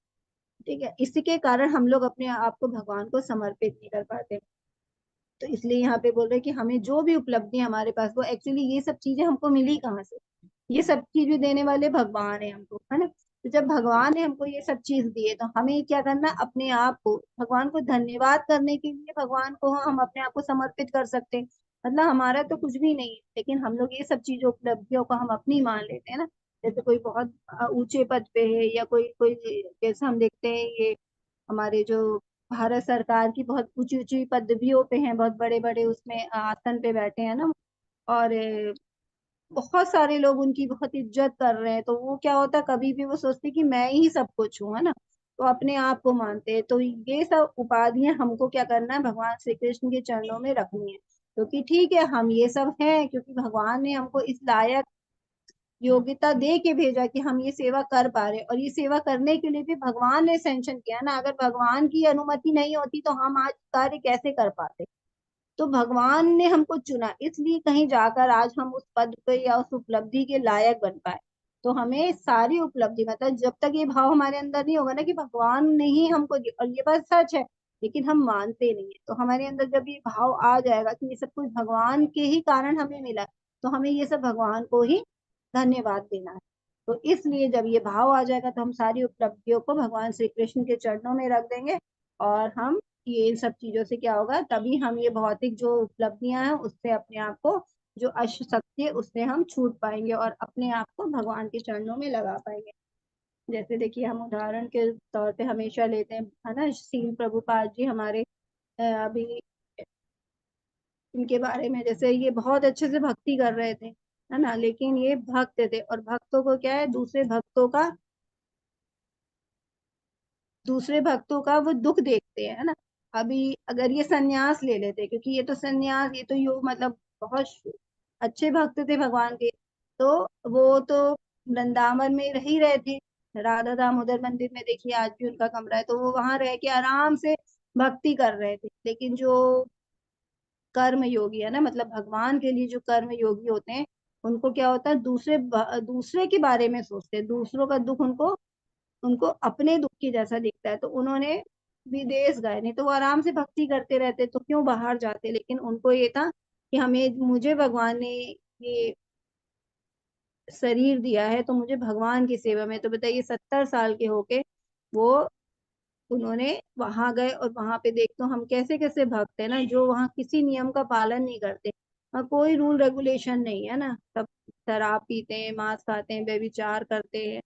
ठीक है, इसी के कारण हम लोग अपने आप को भगवान को समर्पित नहीं कर पाते। तो इसलिए यहाँ पे बोल रहे हैं कि हमें जो भी उपलब्धि हमारे पास, वो एक्चुअली ये सब चीजें हमको मिली कहाँ से? ये सब चीजें देने वाले भगवान है हमको, है ना। तो जब भगवान ने हमको ये सब चीज दिए तो हमें क्या करना, अपने आप को भगवान को धन्यवाद करने के लिए भगवान को हम अपने आप को समर्पित कर सकते हैं। मतलब हमारा तो कुछ भी नहीं है, लेकिन हम लोग ये सब चीजों उपलब्धियों को हम अपनी मान लेते हैं ना। जैसे कोई बहुत ऊंचे पद पे है या कोई कोई, जैसे हम देखते हैं ये हमारे जो भारत सरकार की बहुत ऊंची ऊंची पदवियों पे हैं, बहुत बड़े बड़े उसमें आसन पे बैठे हैं ना, और बहुत सारे लोग उनकी बहुत इज्जत कर रहे हैं, तो वो क्या होता है कभी भी वो सोचते कि मैं ही सब कुछ हूँ, है ना, तो अपने आप को मानते हैं। तो ये सब उपाधियां हमको क्या करना है, भगवान श्री कृष्ण के चरणों में रखनी है। क्योंकि ठीक है हम ये सब हैं क्योंकि भगवान ने हमको इस लायक योग्यता दे के भेजा कि हम ये सेवा कर पा रहे, और ये सेवा करने के लिए भी भगवान ने सैंक्शन किया ना। अगर भगवान की अनुमति नहीं होती तो हम आज कार्य कैसे कर पाते? तो भगवान ने हमको चुना, इसलिए कहीं जाकर आज हम उस पद पे या उस उपलब्धि के लायक बन पाए। तो हमें सारी उपलब्धि, मतलब जब तक ये भाव हमारे अंदर नहीं होगा ना कि भगवान ने ही हमको दिया, और ये बात सच है, लेकिन हम मानते नहीं है, तो हमारे अंदर जब ये भाव आ जाएगा कि ये सब कुछ भगवान के ही कारण हमें मिला है, तो हमें ये सब भगवान को ही धन्यवाद देना है। तो इसलिए जब ये भाव आ जाएगा तो हम सारी उपलब्धियों को भगवान श्री कृष्ण के चरणों में रख देंगे, और हम ये इन सब चीजों से क्या होगा, तभी हम ये भौतिक जो उपलब्धियां हैं उससे अपने आप को, जो अशक्ति है उससे हम छूट पाएंगे और अपने आप को भगवान के चरणों में लगा पाएंगे। जैसे देखिए हम उदाहरण के तौर पे हमेशा लेते हैं, है ना, श्रील प्रभुपाद जी हमारे, अभी इनके बारे में, जैसे ये बहुत अच्छे से भक्ति कर रहे थे, है ना, लेकिन ये भक्त थे और भक्तों को क्या है, दूसरे भक्तों का वो दुख देखते हैं, है ना। अभी अगर ये सन्यास ले लेते, क्योंकि ये तो सन्यास, ये तो यो मतलब बहुत अच्छे भक्त थे भगवान के, तो वो तो वृंदावन में रह ही रहे थे, राधा दामोदर मंदिर में देखिए आज भी उनका कमरा है, तो वो वहां रह के आराम से भक्ति कर रहे थे। लेकिन जो कर्म योगी है ना, मतलब भगवान के लिए जो कर्म योगी होते हैं, उनको क्या होता है, दूसरे के बारे में सोचते हैं, दूसरों का दुख उनको उनको अपने दुख की जैसा दिखता है, तो उन्होंने विदेश गए, नहीं तो वो आराम से भक्ति करते रहते, तो क्यों बाहर जाते। लेकिन उनको ये था कि हमें मुझे भगवान ने ये शरीर दिया है तो मुझे भगवान की सेवा में, तो बताइए 70 साल के होके वो उन्होंने वहां गए, और वहां पे देखते हो हम कैसे कैसे भक्त है ना, जो वहां किसी नियम का पालन नहीं करते। कोई रूल रेगुलेशन नहीं है ना, सब शराब पीते हैं, मांस खाते हैं, व्यभिचार करते हैं,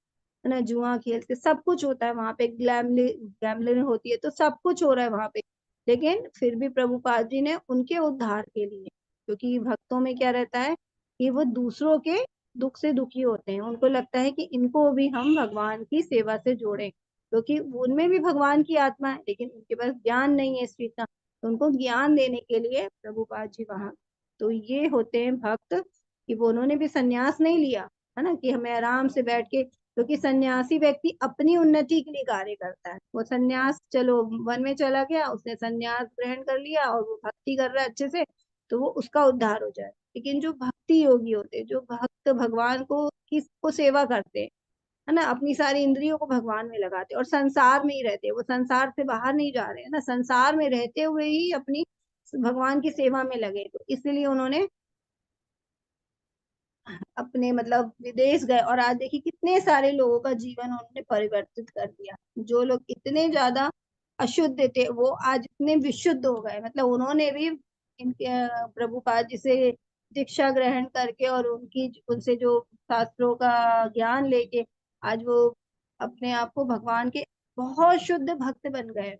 है ना, जुआ खेलते, सब कुछ होता है वहां पे, गैम्बलिंग होती है, तो सब कुछ हो रहा है वहां पे। लेकिन फिर भी प्रभुपाद जी ने उनके उद्धार के लिए, क्योंकि भक्तों में क्या रहता है कि वो दूसरों के दुख से दुखी होते हैं, उनको लगता है कि इनको भी हम भगवान की सेवा से जोड़ें, क्योंकि उनमें भी भगवान की आत्मा है, लेकिन उनके पास ज्ञान नहीं है इस चीज का, तो उनको ज्ञान देने के लिए प्रभुपाद जी वहां। तो ये होते हैं भक्त, कि वो उन्होंने भी संन्यास नहीं लिया, है ना, कि हमें आराम से बैठ के, क्योंकि सन्यासी व्यक्ति अपनी उन्नति के लिए कार्य करता है। वो सन्यास, चलो वन में चला गया, उसने सन्यास ग्रहण कर लिया और वो भक्ति कर रहा है अच्छे से, तो वो उसका उद्धार हो जाए। लेकिन जो भक्ति योगी होते हैं, जो भक्त भगवान को किसको सेवा करते हैं, है ना, अपनी सारी इंद्रियों को भगवान में लगाते हैं और संसार में ही रहते हैं, वो संसार से बाहर नहीं जा रहे हैं ना, संसार में रहते हुए ही अपनी भगवान की सेवा में लगे, तो इसलिए उन्होंने अपने मतलब विदेश गए, और आज देखिए कितने सारे लोगों का जीवन उन्होंने परिवर्तित कर दिया। जो लोग इतने ज्यादा अशुद्ध थे वो आज इतने विशुद्ध हो गए, मतलब उन्होंने भी इनके प्रभुपाद जी से दीक्षा ग्रहण करके और उनकी उनसे जो शास्त्रों का ज्ञान लेके आज वो अपने आप को भगवान के बहुत शुद्ध भक्त बन गए।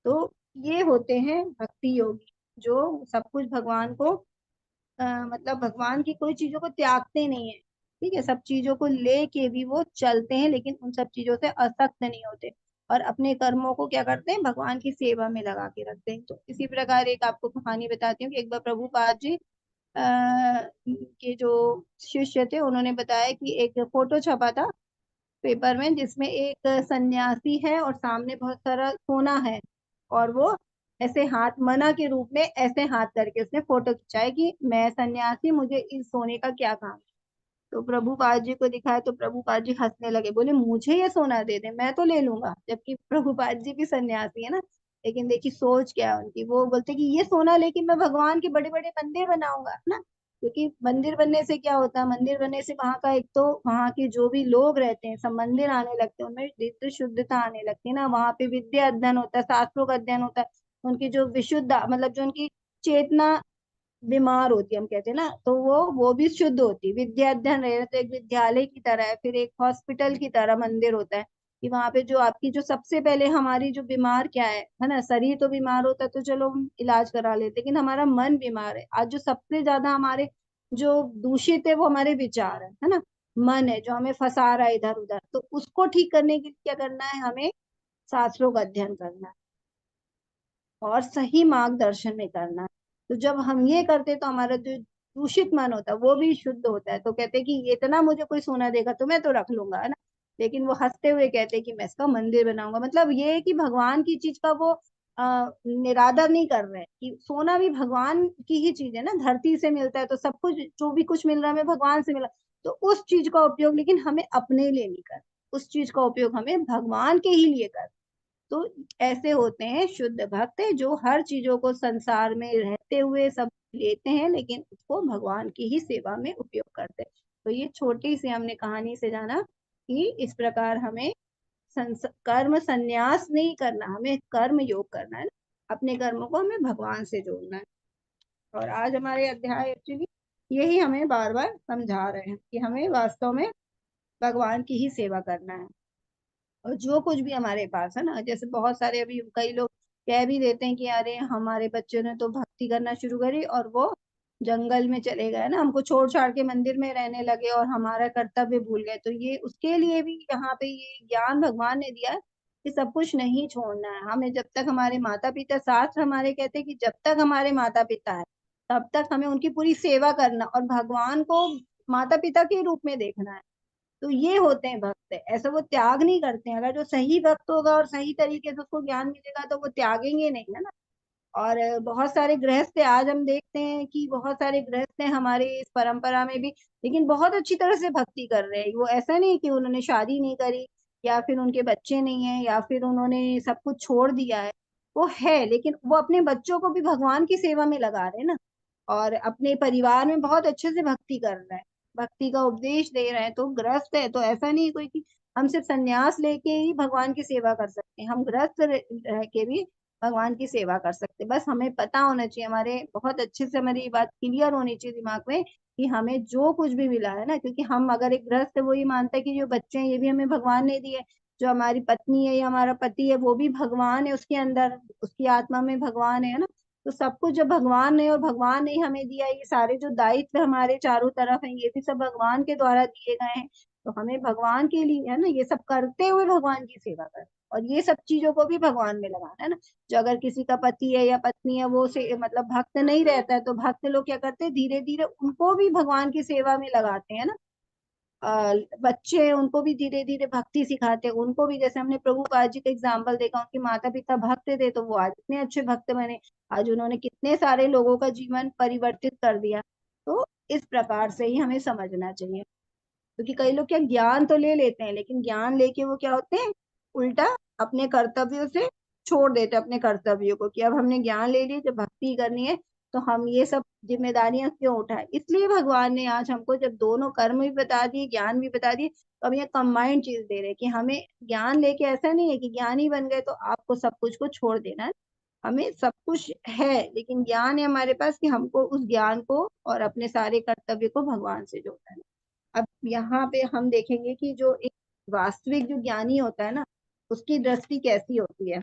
तो ये होते हैं भक्ति योगी, जो सब कुछ भगवान को मतलब भगवान की कोई चीजों को त्यागते नहीं है, ठीक है, सब चीजों को लेके भी वो चलते हैं, लेकिन उन सब चीजों से असक्त नहीं होते, और अपने कर्मों को क्या करते हैं, भगवान की सेवा में लगा के रखते हैं। तो इसी प्रकार एक आपको कहानी बताती हूँ कि एक बार प्रभुपाद जी के जो शिष्य थे, उन्होंने बताया कि एक फोटो छपा था पेपर में, जिसमें एक सन्यासी है और सामने बहुत सारा सोना है, और वो ऐसे हाथ मना के रूप में ऐसे हाथ करके उसने फोटो खिंचाई कि मैं सन्यासी, मुझे इस सोने का क्या काम। तो प्रभुपाद जी को दिखाया तो प्रभुपाद जी हंसने लगे, बोले मुझे ये सोना दे दे, मैं तो ले लूंगा, जबकि प्रभुपाद जी भी सन्यासी है ना। लेकिन देखिए सोच क्या है उनकी, वो बोलते कि ये सोना लेके मैं भगवान के बड़े बड़े मंदिर बनाऊंगा, है ना, क्योंकि मंदिर बनने से क्या होता है, मंदिर बनने से वहां का एक तो वहां के जो भी लोग रहते हैं सब मंदिर आने लगते हैं, उनमें नित्य शुद्धता आने लगती है ना, वहां पे विद्या अध्ययन होता है, शास्त्रों का अध्ययन होता है, उनकी जो विशुद्ध मतलब जो उनकी चेतना बीमार होती है, हम कहते हैं ना, तो वो भी शुद्ध होती है। विद्या अध्ययन रहे तो एक विद्यालय की तरह है, फिर एक हॉस्पिटल की तरह मंदिर होता है, कि वहां पे जो आपकी जो सबसे पहले हमारी जो बीमार क्या है ना, शरीर तो बीमार होता है तो चलो हम इलाज करा लेते, लेकिन हमारा मन बीमार है। आज जो सबसे ज्यादा हमारे जो दूषित है वो हमारे विचार है ना, मन है जो हमें फंसा रहा है इधर उधर, तो उसको ठीक करने के लिए क्या करना है, हमें शास्त्रों का अध्ययन करना है और सही मार्गदर्शन में करना है। तो जब हम ये करते तो हमारा जो दूषित मन होता है वो भी शुद्ध होता है। तो कहते हैं कि इतना मुझे कोई सोना देगा तो मैं तो रख लूंगा, है ना, लेकिन वो हंसते हुए कहते हैं कि मैं इसका मंदिर बनाऊंगा। मतलब ये है कि भगवान की चीज का वो निरादर नहीं कर रहे हैं, कि सोना भी भगवान की ही चीज है ना, धरती से मिलता है, तो सब कुछ जो भी कुछ मिल रहा है हमें भगवान से मिला, तो उस चीज का उपयोग लेकिन हमें अपने लिए नहीं कर, उस चीज का उपयोग हमें भगवान के ही लिए कर। तो ऐसे होते हैं शुद्ध भक्त जो हर चीजों को संसार में रहते हुए सब लेते हैं, लेकिन उसको भगवान की ही सेवा में उपयोग करते हैं। तो ये छोटी सी हमने कहानी से जाना कि इस प्रकार हमें कर्म संन्यास नहीं करना, हमें कर्म योग करना है ना, अपने कर्मों को हमें भगवान से जोड़ना है। और आज हमारे अध्याय एक्चुअली यही हमें बार बार समझा रहे हैं कि हमें वास्तव में भगवान की ही सेवा करना है। और जो कुछ भी हमारे पास है ना, जैसे बहुत सारे अभी कई लोग कह भी देते हैं कि अरे हमारे बच्चों ने तो भक्ति करना शुरू करी और वो जंगल में चले गए ना, हमको छोड़ छाड़ के मंदिर में रहने लगे और हमारा कर्तव्य भूल गए। तो ये उसके लिए भी यहाँ पे ये ज्ञान भगवान ने दिया है कि सब कुछ नहीं छोड़ना है हमें, जब तक हमारे माता पिता, शास्त्र हमारे कहते हैं कि जब तक हमारे माता पिता है तब तक हमें उनकी पूरी सेवा करना और भगवान को माता पिता के रूप में देखना है। तो ये होते हैं भक्त, ऐसा वो त्याग नहीं करते हैं। अगर जो सही भक्त होगा और सही तरीके से उसको ज्ञान मिलेगा तो वो त्यागेंगे नहीं, है ना। और बहुत सारे गृहस्थ हैं, आज हम देखते हैं कि बहुत सारे गृहस्थ हैं हमारे इस परंपरा में भी, लेकिन बहुत अच्छी तरह से भक्ति कर रहे हैं। वो ऐसा नहीं कि उन्होंने शादी नहीं करी या फिर उनके बच्चे नहीं है या फिर उन्होंने सब कुछ छोड़ दिया है, वो है, लेकिन वो अपने बच्चों को भी भगवान की सेवा में लगा रहे हैं ना, और अपने परिवार में बहुत अच्छे से भक्ति कर रहे हैं, भक्ति का उपदेश दे रहे हैं। तो गृहस्थ है तो ऐसा नहीं कोई कि हम सिर्फ संन्यास लेके ही भगवान की सेवा कर सकते हैं, हम गृहस्थ रह के भी भगवान की सेवा कर सकते। बस हमें पता होना चाहिए, हमारे बहुत अच्छे से हमारी ये बात क्लियर होनी चाहिए दिमाग में कि हमें जो कुछ भी मिला है ना, क्योंकि हम अगर एक गृहस्थ है वो ये मानता है कि जो बच्चे हैं ये भी हमें भगवान ने दिए, जो हमारी पत्नी है या हमारा पति है वो भी भगवान है, उसके अंदर उसकी आत्मा में भगवान है ना। तो सब कुछ जब भगवान ने और भगवान ने हमें दिया, ये सारे जो दायित्व हमारे चारों तरफ हैं ये भी सब भगवान के द्वारा दिए गए हैं। तो हमें भगवान के लिए है ना ये सब करते हुए भगवान की सेवा करना, और ये सब चीजों को भी भगवान में लगाना है ना। जो अगर किसी का पति है या पत्नी है वो से मतलब भक्त नहीं रहता है, तो भक्त लोग क्या करते हैं, धीरे धीरे उनको भी भगवान की सेवा में लगाते हैं ना। बच्चे हैं उनको भी धीरे धीरे भक्ति सिखाते हैं, उनको भी, जैसे हमने प्रभुपाद जी का एग्जाम्पल देखा, उनके माता पिता भक्त थे तो वो आज इतने अच्छे भक्त बने, आज उन्होंने कितने सारे लोगों का जीवन परिवर्तित कर दिया। तो इस प्रकार से ही हमें समझना चाहिए, क्योंकि कई लोग क्या ज्ञान तो ले लेते हैं, लेकिन ज्ञान लेके वो क्या होते हैं, उल्टा अपने कर्तव्यों से छोड़ देते हैं अपने कर्तव्यों को, कि अब हमने ज्ञान ले लिया, जब भक्ति करनी है तो हम ये सब जिम्मेदारियां क्यों उठाए। इसलिए भगवान ने आज हमको जब दोनों कर्म भी बता दिए ज्ञान भी बता दिए, तो अब ये कंबाइंड चीज दे रहे हैं कि हमें ज्ञान लेके ऐसा नहीं है कि ज्ञानी बन गए तो आपको सब कुछ को छोड़ देना है। हमें सब कुछ है, लेकिन ज्ञान है हमारे पास कि हमको उस ज्ञान को और अपने सारे कर्तव्य को भगवान से जोड़ना है। अब यहाँ पे हम देखेंगे कि जो एक वास्तविक जो ज्ञानी होता है ना, उसकी दृष्टि कैसी होती है।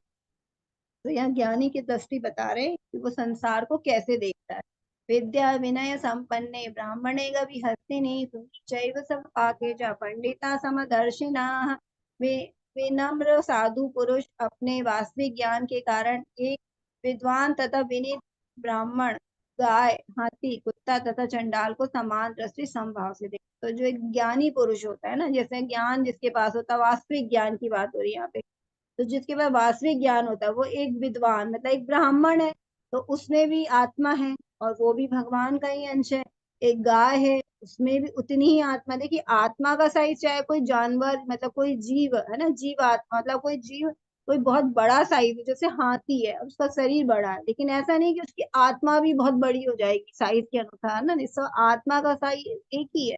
तो यहाँ ज्ञानी की दृष्टि बता रहे हैं कि वो संसार को कैसे देखता है। विद्या विनय संपन्ने ब्राह्मणे गविहस्तिनि चैव सब आकेचा पंडिता समदर्शिना। वे विनम्र साधु पुरुष अपने वास्तविक ज्ञान के कारण एक विद्वान तथा विनीत ब्राह्मण, गाय, हाथी, कुत्ता तथा चंडाल को समान दृष्टि समभाव से देखते। तो जो एक ज्ञानी पुरुष होता है ना, जैसे ज्ञान जिसके पास होता है, वास्तविक ज्ञान की बात हो रही है यहाँ पे, तो जिसके पास वास्तविक ज्ञान होता है वो एक विद्वान मतलब एक ब्राह्मण है, तो उसमें भी आत्मा है और वो भी भगवान का ही अंश है। एक गाय है, उसमें भी उतनी ही आत्मा। देखिए आत्मा का साइज चाहे कोई जानवर मतलब कोई जीव है ना, जीव आत्मा मतलब कोई जीव कोई बहुत बड़ा साइज है, जैसे हाथी है उसका शरीर बड़ा है, लेकिन ऐसा नहीं कि उसकी आत्मा भी बहुत बड़ी हो जाएगी साइज के अनुसार ना। इसका आत्मा का साइज एक ही है,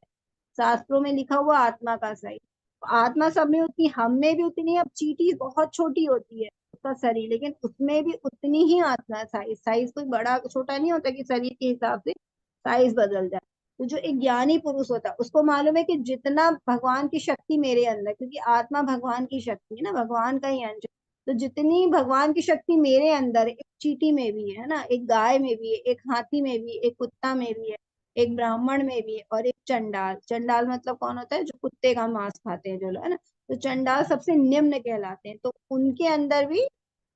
शास्त्रों में लिखा हुआ आत्मा का साइज। आत्मा सब में उतनी, हम में भी उतनी। अब चींटी बहुत छोटी होती है उसका शरीर, लेकिन उसमें भी उतनी ही आत्मा है। साइज साइज कोई बड़ा छोटा नहीं होता कि शरीर के हिसाब से साइज बदल जाए। तो जो एक ज्ञानी पुरुष होता है उसको मालूम है कि जितना भगवान की शक्ति मेरे अंदर, क्योंकि आत्मा भगवान की शक्ति है ना, भगवान का ही अंश है। तो जितनी भगवान की शक्ति मेरे अंदर है, एक चींटी में भी है ना, एक गाय में भी है, एक हाथी में भी, एक कुत्ता में भी है, एक ब्राह्मण में भी है, और एक चंडाल। चंडाल मतलब कौन होता है, जो कुत्ते का मांस खाते हैं जो लोग है ना। तो चंडाल सबसे निम्न कहलाते हैं, तो उनके अंदर भी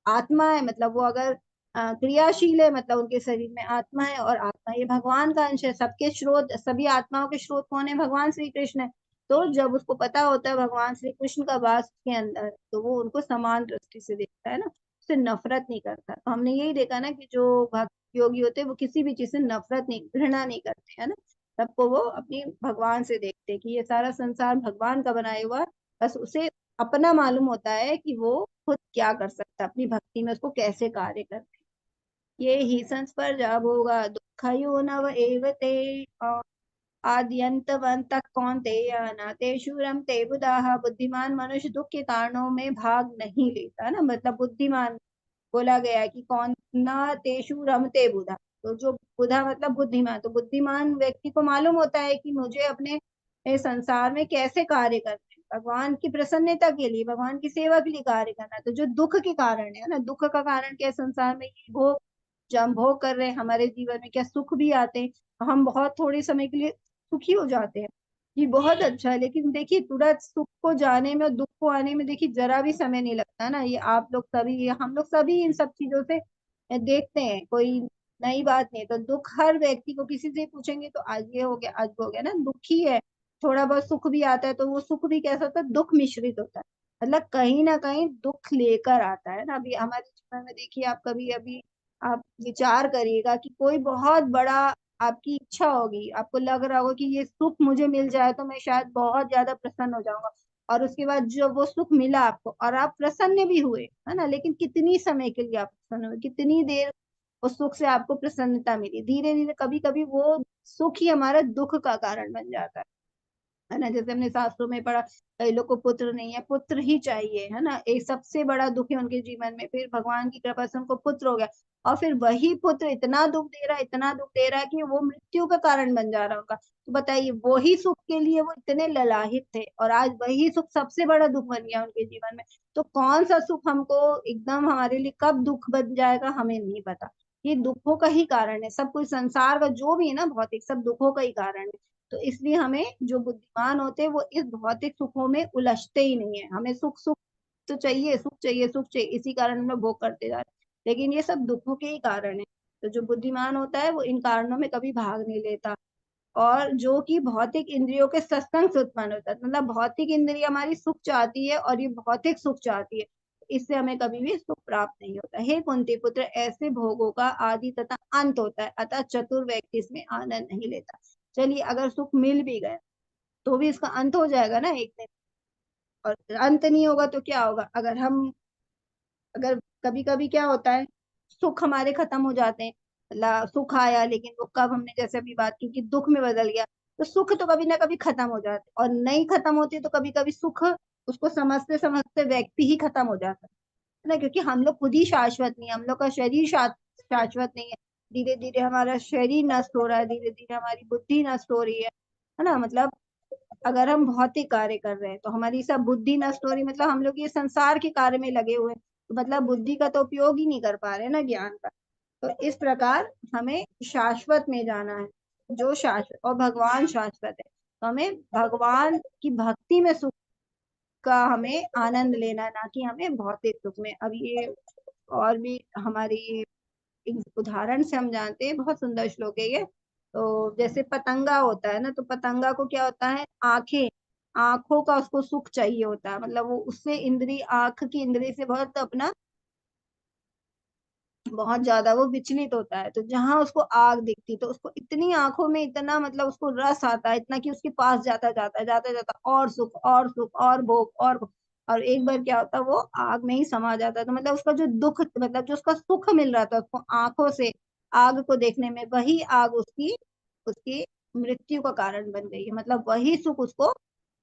आत्मा है। मतलब वो अगर क्रियाशील है, मतलब उनके शरीर में आत्मा है, और आत्मा ये भगवान का अंश है। सबके स्रोत, सभी आत्माओं के स्रोत कौन है, भगवान श्री कृष्ण है। तो जब उसको पता होता है भगवान श्री कृष्ण का वास उसके अंदर, तो वो उनको समान दृष्टि से देखता है ना, उससे नफरत नहीं करता। तो हमने यही देखा ना कि जो भक्त योगी होते हैं वो किसी भी चीज से नफरत नहीं, घृणा नहीं करते है ना। सबको वो अपनी भगवान से देखते हैं कि ये सारा संसार भगवान का बनाया हुआ है। बस उसे अपना मालूम होता है कि वो खुद क्या कर सकता है अपनी भक्ति में, उसको कैसे कार्य करते। ये ही संस्पर्धा भोगा दुःखयो नव एव ते आद्यंतवंत कौन्तेय न तेषु रमते बुधाः। बुद्धिमान मनुष्य दुख के कारणों में भाग नहीं लेता ना, मतलब बुद्धिमान बोला गया है कि कौन न तेषु रमते बुधा। तो जो बुधा मतलब बुद्धिमान, तो बुद्धिमान व्यक्ति को मालूम होता है कि मुझे अपने संसार में कैसे कार्य करना है, भगवान की प्रसन्नता के लिए, भगवान की सेवा के लिए कार्य करना है। तो जो दुख के कारण है ना, दुख का कारण क्या है, संसार में ये भोग जो हम भोग कर रहे हैं, हमारे जीवन में क्या सुख भी आते हैं, हम बहुत थोड़े समय के लिए सुखी हो जाते हैं, ये बहुत अच्छा है। लेकिन देखिए तुरंत सुख को जाने में और दुख को आने में देखिए जरा भी समय नहीं लगता ना। ये आप लोग सभी, ये हम लोग सभी इन सब चीजों से देखते हैं, कोई नई बात नहीं है। तो दुख हर व्यक्ति को, किसी से पूछेंगे तो आज ये हो गया आज वो हो गया ना, दुखी है। थोड़ा बहुत सुख भी आता है तो वो सुख भी कैसा होता है, दुख मिश्रित होता है, मतलब कहीं ना कहीं दुख लेकर आता है ना। अभी हमारे जीवन में देखिए, आप कभी अभी आप विचार करिएगा कि कोई बहुत बड़ा आपकी इच्छा होगी, आपको लग रहा होगा कि ये सुख मुझे मिल जाए तो मैं शायद बहुत ज्यादा प्रसन्न हो जाऊंगा, और उसके बाद जो वो सुख मिला आपको और आप प्रसन्न भी हुए है ना, लेकिन कितनी समय के लिए आप प्रसन्न हुए, कितनी देर उस सुख से आपको प्रसन्नता मिली, धीरे धीरे कभी कभी वो सुख ही हमारा दुख का कारण बन जाता है। है ना। जैसे हमने शास्त्रों में पढ़ा, कई लोग को पुत्र नहीं है, पुत्र ही चाहिए, है ना, एक सबसे बड़ा दुख है उनके जीवन में। फिर भगवान की कृपा से उनको पुत्र हो गया, और फिर वही पुत्र इतना दुख दे रहा है, इतना दुख दे रहा है कि वो मृत्यु का कारण बन जा रहा है उनका। तो बताइए, वही सुख के लिए वो इतने ललाहित थे, और आज वही सुख सबसे बड़ा दुख बन गया उनके जीवन में। तो कौन सा सुख हमको एकदम हमारे लिए कब दुख बन जाएगा हमें नहीं पता। ये दुखों का ही कारण है, सब कुछ संसार का जो भी है ना भौतिक, सब दुखों का ही कारण है। तो इसलिए हमें, जो बुद्धिमान होते हैं वो इस भौतिक सुखों में उलझते ही नहीं है। हमें सुख सुख तो चाहिए, सुख चाहिए, सुख चाहिए, इसी कारण हम लोग भोग करते जा रहे हैं, लेकिन ये सब दुखों के ही कारण है। तो जो बुद्धिमान होता है वो इन कारणों में कभी भाग नहीं लेता। और जो कि भौतिक इंद्रियों के सत्संग से उत्पन्न होता है, मतलब भौतिक इंद्रिय हमारी सुख चाहती है और ये भौतिक सुख चाहती है, इससे हमें कभी भी सुख प्राप्त नहीं होता। हे कुंती पुत्र, ऐसे भोगों का आदि तथा अंत होता है, अतः चतुर व्यक्ति इसमें आनंद नहीं लेता। चलिए, अगर सुख मिल भी गया तो भी इसका अंत हो जाएगा ना एक दिन, और अंत नहीं होगा तो क्या होगा। अगर कभी कभी क्या होता है, सुख हमारे खत्म हो जाते हैं, सुख आया लेकिन वो कब, हमने जैसे अभी बात की कि दुख में बदल गया। तो सुख तो कभी ना कभी खत्म हो जाते, और नहीं खत्म होती तो कभी कभी सुख, उसको समझते समझते व्यक्ति ही खत्म हो जाता है ना। क्योंकि हम लोग खुद ही शाश्वत नहीं है, हम लोग का शरीर शाश्वत नहीं है। धीरे धीरे हमारा शरीर नष्ट हो रहा है, धीरे धीरे हमारी बुद्धि नष्ट हो रही है ना। मतलब अगर हम भौतिक कार्य कर रहे हैं तो हमारी सब बुद्धि नष्ट हो रही, मतलब हम लोग ये संसार के कार्य में लगे हुए हैं, तो मतलब बुद्धि का तो उपयोग ही नहीं कर पा रहे ना, ज्ञान का। तो इस प्रकार हमें शाश्वत में जाना है, जो शाश्वत, और भगवान शाश्वत है, तो हमें भगवान की भक्ति में सुख का हमें आनंद लेना है, ना कि हमें भौतिक सुख में। अब ये और भी हमारी एक उदाहरण से हम जानते हैं, बहुत सुंदर श्लोक है ये। तो जैसे पतंगा होता है ना, तो पतंगा को क्या होता है, आंखें, आंखों का उसको सुख चाहिए होता है, मतलब वो उससे इंद्री, आंख की इंद्री से बहुत अपना, बहुत ज्यादा वो विचलित होता है। तो जहां उसको आग दिखती तो उसको इतनी आंखों में इतना, मतलब उसको रस आता है इतना कि उसके पास जाता जाता जाता जाता, और सुख और सुख और भोग और भोग। और एक बार क्या होता है, वो आग में ही समा जाता है। तो मतलब उसका जो दुख, मतलब जो उसका सुख मिल रहा था उसको आंखों से आग को देखने में, वही आग उसकी उसकी मृत्यु का कारण बन गई है। मतलब वही सुख उसको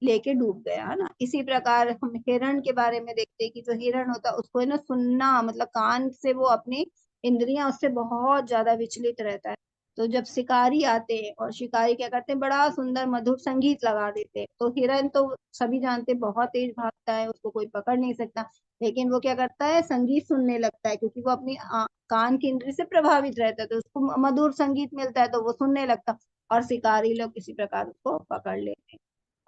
लेके डूब गया, है ना। इसी प्रकार हम हिरण के बारे में देखते हैं कि जो हिरण होता है उसको है ना सुनना, मतलब कान से वो अपनी इंद्रियां उससे बहुत ज्यादा विचलित रहता है। तो जब शिकारी आते हैं और शिकारी क्या करते हैं, बड़ा सुंदर मधुर संगीत लगा देते हैं, तो हिरण तो सभी जानते हैं बहुत तेज भागता है, उसको कोई पकड़ नहीं सकता। लेकिन वो क्या करता है, संगीत सुनने लगता है, क्योंकि वो अपनी कान की इंद्री से प्रभावित रहता है, तो उसको मधुर संगीत मिलता है तो वो सुनने लगता। और शिकारी लोग किसी प्रकार उसको पकड़ लेते हैं।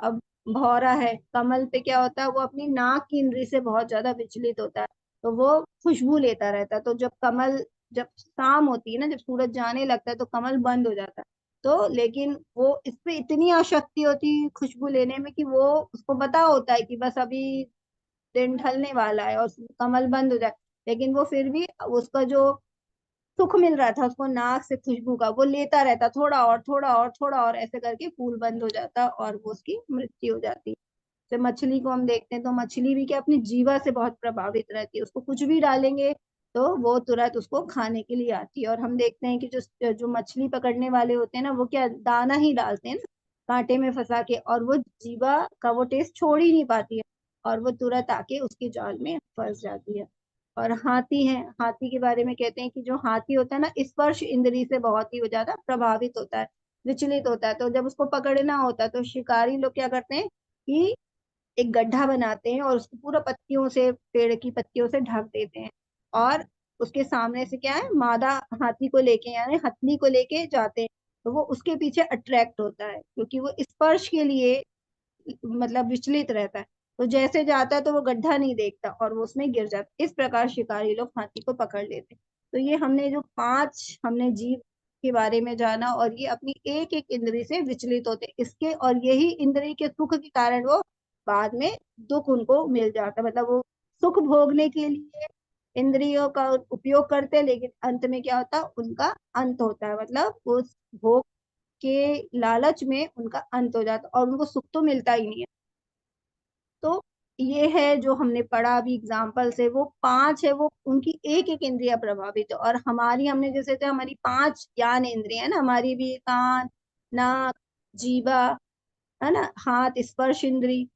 अब भौरा है, कमल पे क्या होता है, वो अपनी नाक की इंद्री से बहुत ज्यादा विचलित होता है, तो वो खुशबू लेता रहता है। तो जब कमल, जब शाम होती है ना, जब सूरज जाने लगता है तो कमल बंद हो जाता है। तो लेकिन वो इस पे इतनी आसक्ति होती है खुशबू लेने में, कि वो, उसको पता होता है कि बस अभी दिन ढलने वाला है और कमल बंद हो जाए, लेकिन वो फिर भी उसका जो सुख मिल रहा था उसको नाक से खुशबू का, वो लेता रहता, थोड़ा और थोड़ा और थोड़ा और, ऐसे करके फूल बंद हो जाता और वो उसकी मृत्यु हो जाती। तो मछली को हम देखते हैं, तो मछली भी क्या अपनी जीवा से बहुत प्रभावित रहती है, उसको कुछ भी डालेंगे तो वो तुरंत उसको खाने के लिए आती है। और हम देखते हैं कि जो जो मछली पकड़ने वाले होते हैं ना, वो क्या दाना ही डालते हैं ना कांटे में फंसा के, और वो जीवा का वो टेस्ट छोड़ ही नहीं पाती है, और वो तुरंत आके उसके जाल में फंस जाती है। और हाथी है, हाथी के बारे में कहते हैं कि जो हाथी होता है ना, स्पर्श इंद्री से बहुत ही ज्यादा प्रभावित होता है, विचलित होता है। तो जब उसको पकड़ना होता है तो शिकारी लोग क्या करते हैं कि एक गड्ढा बनाते हैं और उसको पूरा पत्तियों से, पेड़ की पत्तियों से ढक देते हैं, और उसके सामने से क्या है, मादा हाथी को लेके, यानी हथनी को लेके जाते हैं। तो वो उसके पीछे अट्रैक्ट होता है, क्योंकि वो स्पर्श के लिए मतलब विचलित रहता है। तो जैसे जाता है तो वो गड्ढा नहीं देखता और वो उसमें गिर जाता है। इस प्रकार शिकारी लोग हाथी को पकड़ लेते हैं। तो ये हमने जो पांच हमने जीव के बारे में जाना, और ये अपनी एक एक इंद्री से विचलित होते हैं इसके, और यही इंद्री के सुख के कारण वो बाद में दुख उनको मिल जाता है। मतलब वो सुख भोगने के लिए इंद्रियों का उपयोग करते हैं, लेकिन अंत में क्या होता है, उनका अंत होता है, मतलब उस भोग के लालच में उनका अंत हो जाता है और उनको सुख तो मिलता ही नहीं है। तो ये है जो हमने पढ़ा अभी एग्जाम्पल से, वो पांच है, वो उनकी एक एक इंद्रिया प्रभावित है। और हमारी, हमने जैसे थे हमारी पांच ज्ञान इंद्रिया है ना, हमारी भी कान, नाक, जीवा है ना, हाथ स्पर्श इंद्री,